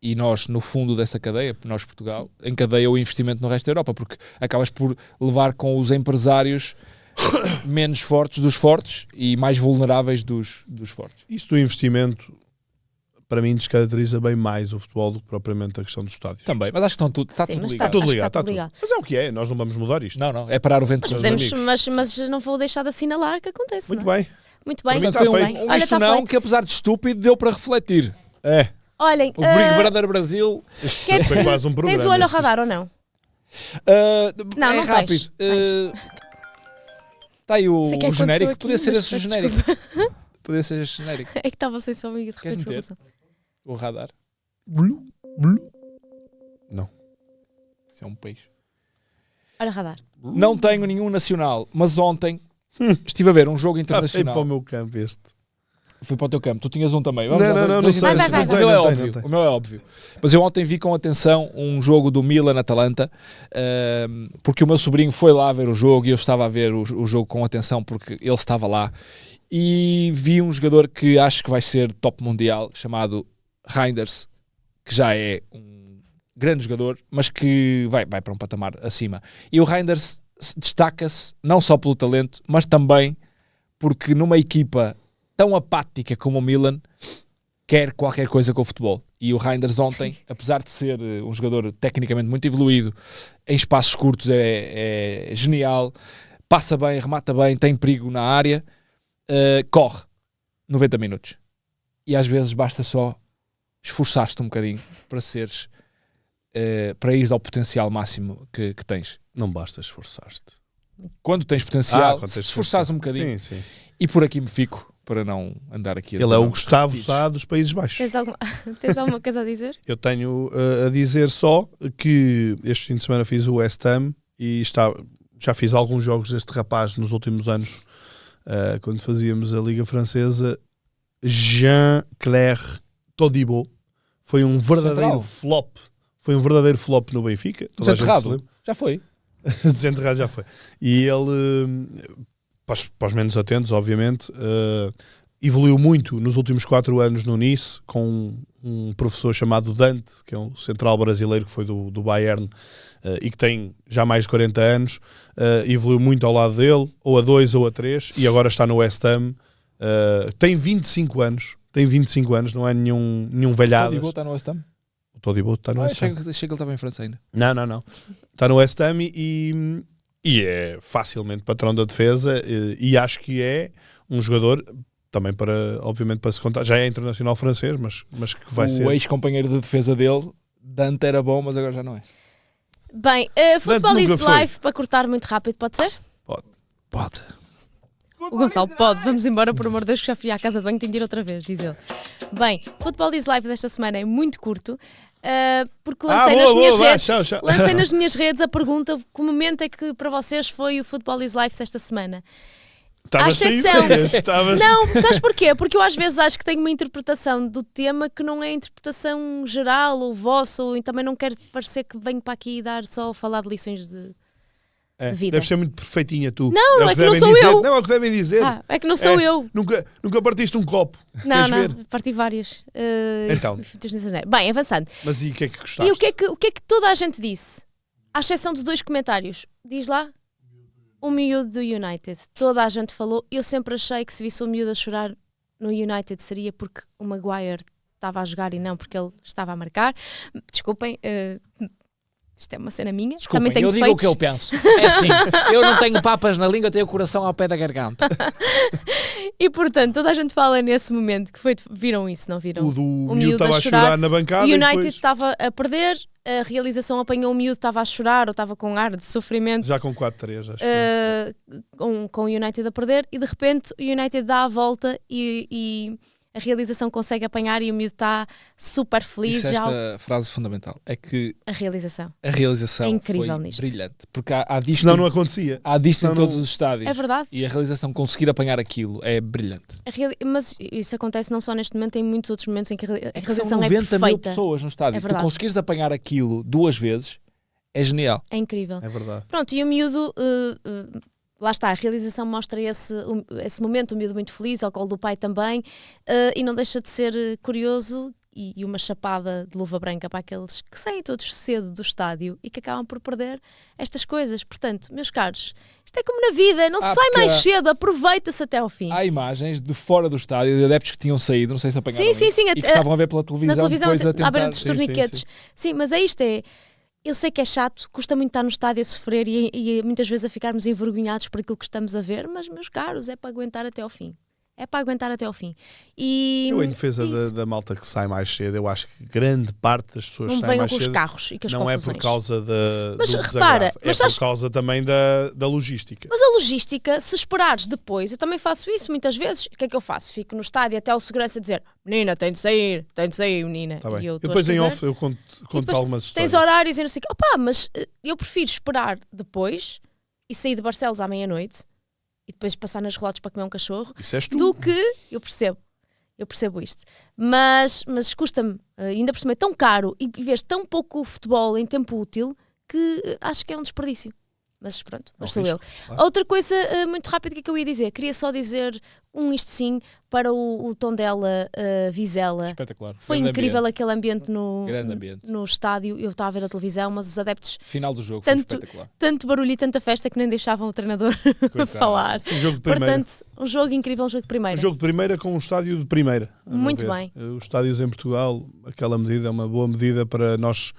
e nós no fundo dessa cadeia, nós Portugal, em cadeia o investimento no resto da Europa, porque acabas por levar com os empresários menos fortes dos fortes e mais vulneráveis dos fortes. Isso do investimento, para mim, descaracteriza bem mais o futebol do que propriamente a questão dos estádios. Também, mas acho que está Sim, tudo mas ligado. Está tudo Acho que ligado, está está tudo tudo. ligado. Mas é o que é, nós não vamos mudar isto. Não, é parar o vento Mas com os podemos, amigos. mas não vou deixar de assinalar que acontece. Muito não é? bem. Muito bem, Portanto, Está foi feito. um Olha, isto está não feito. que, apesar de estúpido, deu para refletir. É. Olhem, O Big Brother Brasil queres- Foi quase um programa. tens o olho ao radar ou não? Não, é não rápido. tens. Está aí Sei que o aconteceu genérico. aqui, Podia ser mas esse o peço genérico. desculpa. Podia ser esse genérico. É que estava sem som e de Queres repente meter? foi O radar. Não. Isso é um peixe. Olha o radar. Não tenho nenhum nacional, mas ontem estive a ver um jogo Foi internacional. para o meu campo este. Fui para o teu campo. Tu tinhas um também. Não sei. Vai, vai, vai. O meu é óbvio. O meu é óbvio. Mas eu ontem vi com atenção um jogo do Milan-Atalanta, porque o meu sobrinho foi lá ver o jogo e eu estava a ver o jogo com atenção porque ele estava lá. E vi um jogador que acho que vai ser top mundial, chamado Reinders, que já é um grande jogador, mas que vai para um patamar acima. E o Reinders destaca-se não só pelo talento, mas também porque numa equipa tão apática como o Milan quer qualquer coisa com o futebol. E o Reinders ontem, apesar de ser um jogador tecnicamente muito evoluído, em espaços curtos é genial, passa bem, remata bem, tem perigo na área, corre 90 minutos. E às vezes basta só esforçar-te um bocadinho para seres para ires ao potencial máximo que tens. Não basta esforçar-te. Quando tens potencial, Quando se tens esforçares um bocadinho. Sim. E por aqui me fico. para não andar aqui a Ele dizer é o nomes Gustavo repetidos. Sá dos Países Baixos. Tens alguma coisa a dizer? Eu tenho a dizer só que este fim de semana fiz o West Ham e já fiz alguns jogos deste rapaz nos últimos anos, quando fazíamos a Liga Francesa. Jean-Claire Todibo foi um verdadeiro Central. flop. Foi um verdadeiro flop no Benfica. Toda a gente se Desenterrado. lembra. Já foi. Desenterrado já foi. E ele, para os menos atentos, obviamente, evoluiu muito nos últimos 4 anos no Nice, com um professor chamado Dante, que é um central brasileiro que foi do Bayern e que tem já mais de 40 anos. Evoluiu muito ao lado dele, ou a 2 ou a 3, e agora está no West Ham. Tem 25 anos. Não é nenhum velhadas. Todibo está no West Ham? O Todibo está no West Ham. Achei que ele estava em França ainda. Não. Está no West Ham e é facilmente patrão da defesa e acho que é um jogador também obviamente para se contar. Já é internacional francês, mas que vai ser. O ex-companheiro de defesa dele, Dante, era bom, mas agora já não é. Bem, Football nunca is foi. Life, para cortar muito rápido, pode ser? Pode. O Gonçalo pode, vamos embora, por amor de Deus, que já fui à casa de banho, tenho de ir outra vez, diz ele. Bem, Football is Life desta semana é muito curto, porque lancei nas minhas redes. Tchau. Lancei nas minhas redes a pergunta: que momento é que para vocês foi o Football is Life desta semana? Estavas sem exceção- ideias. Estavas... Não, sabes porquê? Porque eu às vezes acho que tenho uma interpretação do tema que não é a interpretação geral ou vossa, ou também não quero parecer que venho para aqui dar só falar de lições de vida. Deves ser muito perfeitinha tu. Não, o é que não devem sou dizer. eu. Não, é o que devem dizer. É que não sou eu. Nunca partiste um copo. Não, Queres ver? parti várias. Então. Bem, avançando. Mas e o que é que gostaste? E o que é que toda a gente disse? À exceção de 2 comentários. Diz lá. O miúdo do United. Toda a gente falou. Eu sempre achei que se visse o miúdo a chorar no United seria porque o Maguire estava a jogar e não porque ele estava a marcar. Desculpem, isto é uma cena minha. Desculpem, Também tenho eu digo o defeitos. que eu penso. É assim, eu não tenho papas na língua, tenho o coração ao pé da garganta. E portanto, toda a gente fala nesse momento que foi. Viram isso, não viram? O do o miúdo estava a chorar na bancada. O e United depois, estava a perder, a realização apanhou o miúdo, estava a chorar ou estava com ar de sofrimento. já com 4-3, acho. Com o United a perder, e de repente o United dá a volta e a realização consegue apanhar e o miúdo está super feliz. Isso é Já esta frase fundamental. É que a realização. a realização É incrível foi nisto. brilhante. Porque há disto, Senão não acontecia. há disto senão em todos não- os estádios. É verdade. E a realização conseguir apanhar aquilo é brilhante. Mas isso acontece não só neste momento, em muitos outros momentos em que a É que são realização é 90 mil perfeita. pessoas no estádio. É tu verdade. conseguires apanhar aquilo 2 vezes é genial. É incrível. É verdade. Pronto, e o miúdo, lá está, a realização mostra esse momento, o miúdo muito feliz, ao colo do pai também, e não deixa de ser curioso e uma chapada de luva branca para aqueles que saem todos cedo do estádio e que acabam por perder estas coisas. Portanto, meus caros, isto é como na vida, não se sai porque mais cedo, aproveita-se até ao fim. Há imagens de fora do estádio de adeptos que tinham saído, não sei se apanharam Sim, sim, isso, sim, e que estavam a ver pela televisão, Na televisão, depois a tentar... à beira dos sim, torniquetes. sim. Sim, mas é isto, eu sei que é chato, custa muito estar no estádio a sofrer e muitas vezes a ficarmos envergonhados por aquilo que estamos a ver, mas, meus caros, é para aguentar até ao fim. É para aguentar até ao fim. E Eu, em defesa isso. da malta que sai mais cedo, eu acho que grande parte das pessoas Não que saem venham mais com os cedo carros e com as não é confusões. por causa Mas do repara, desagrado. mas é sabes- por causa também da logística. Mas a logística, se esperares depois, eu também faço isso muitas vezes. O que é que eu faço? Fico no estádio até o segurança dizer: menina, tem de sair, menina. Tá bem. E eu E estou a depois em escrever. off eu conto depois algumas histórias. Tens horários e não sei o quê. Opa, mas eu prefiro esperar depois e sair de Barcelos à meia-noite e depois passar nas relotes para comer um cachorro Isso és tu. do que... Eu percebo isto. Mas custa-me, ainda por cima é tão caro e vês tão pouco futebol em tempo útil que acho que é um desperdício. Mas pronto, mas É sou um eu. risco, claro. Outra coisa muito rápida que eu ia dizer. Queria só dizer isto sim para o Tondela Vizela. Espetacular. Foi Grande incrível ambiente. aquele ambiente Grande ambiente. no estádio. Eu estava a ver a televisão, mas os adeptos, Final do jogo Tanto- foi espetacular. tanto barulho e tanta festa que nem deixavam o treinador Coitado. falar. Um jogo de primeira. Portanto, um jogo incrível, um jogo de primeira. Um jogo de primeira com um estádio de primeira. a meu Muito ver. bem. Os estádios em Portugal, aquela medida é uma boa medida para nós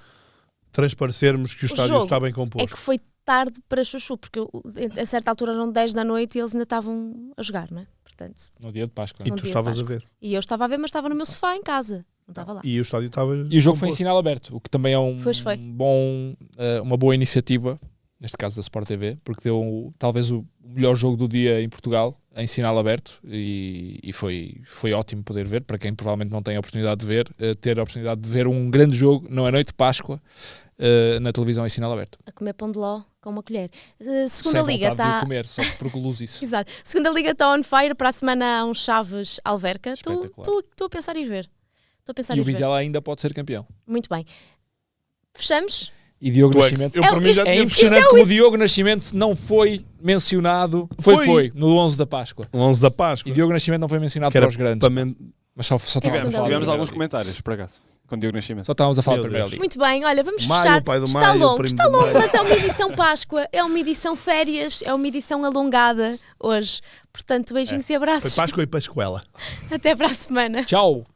transparecermos que o estádio jogo está bem É composto. que foi tarde para chuchu, porque a certa altura eram 10 da noite e eles ainda estavam a jogar, não é? Portanto, No dia de Páscoa. E no tu dia de estavas a Páscoa. ver. e eu estava a ver, mas estava no meu sofá em casa. Não estava lá. E o estádio estava. E o jogo foi em composto. sinal aberto, o que também é Pois foi. uma boa iniciativa, neste caso da Sport TV, porque deu talvez o melhor jogo do dia em Portugal, em sinal aberto e foi ótimo poder ver, para quem provavelmente não tem a oportunidade de ver, ter a oportunidade de ver um grande jogo, não é noite de Páscoa, na televisão em sinal aberto. A comer pão de ló com uma colher. Sem Segunda Liga vontade de está... o comer, só por gulusice. Exato. Segunda Liga está on fire, para a semana há um Chaves Alverca. Espetacular. Estou a pensar em ir ver. Estou a pensar E em o ver. Vizela ainda pode ser campeão. Muito bem. Fechamos? E Diogo Tu é que- Nascimento... eu para mim já É tinha impressionante como o Diogo Nascimento não foi mencionado. Foi no 11 da Páscoa. o 11 da Páscoa. E Diogo Nascimento não foi mencionado Que era para os grandes. Mas só estávamos a segunda falar da Tivemos alguns Primeira Liga. comentários, por acaso, com Diogo Nascimento. Só estávamos a falar Meu da Primeira Deus. Liga. Muito bem, olha, vamos Maio, fechar. pai do Está Maio, longo, primo está do longo, Maio. mas é uma edição Páscoa, é uma edição férias, é uma edição alongada hoje. Portanto, beijinhos e Foi abraços. Páscoa e Pascoela. Até para a semana. Tchau!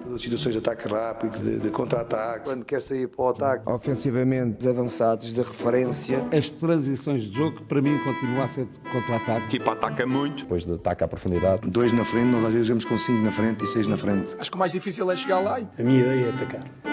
Todas as situações de ataque rápido, de contra-ataque. Quando quer sair para o ataque. Ofensivamente avançados de referência. As transições de jogo, que para mim, continua a ser de contra-ataque. A equipa ataca muito. Depois do ataque à profundidade. 2 na frente, nós às vezes jogamos com 5 na frente e 6 na frente. Acho que o mais difícil é chegar lá. A minha ideia é atacar.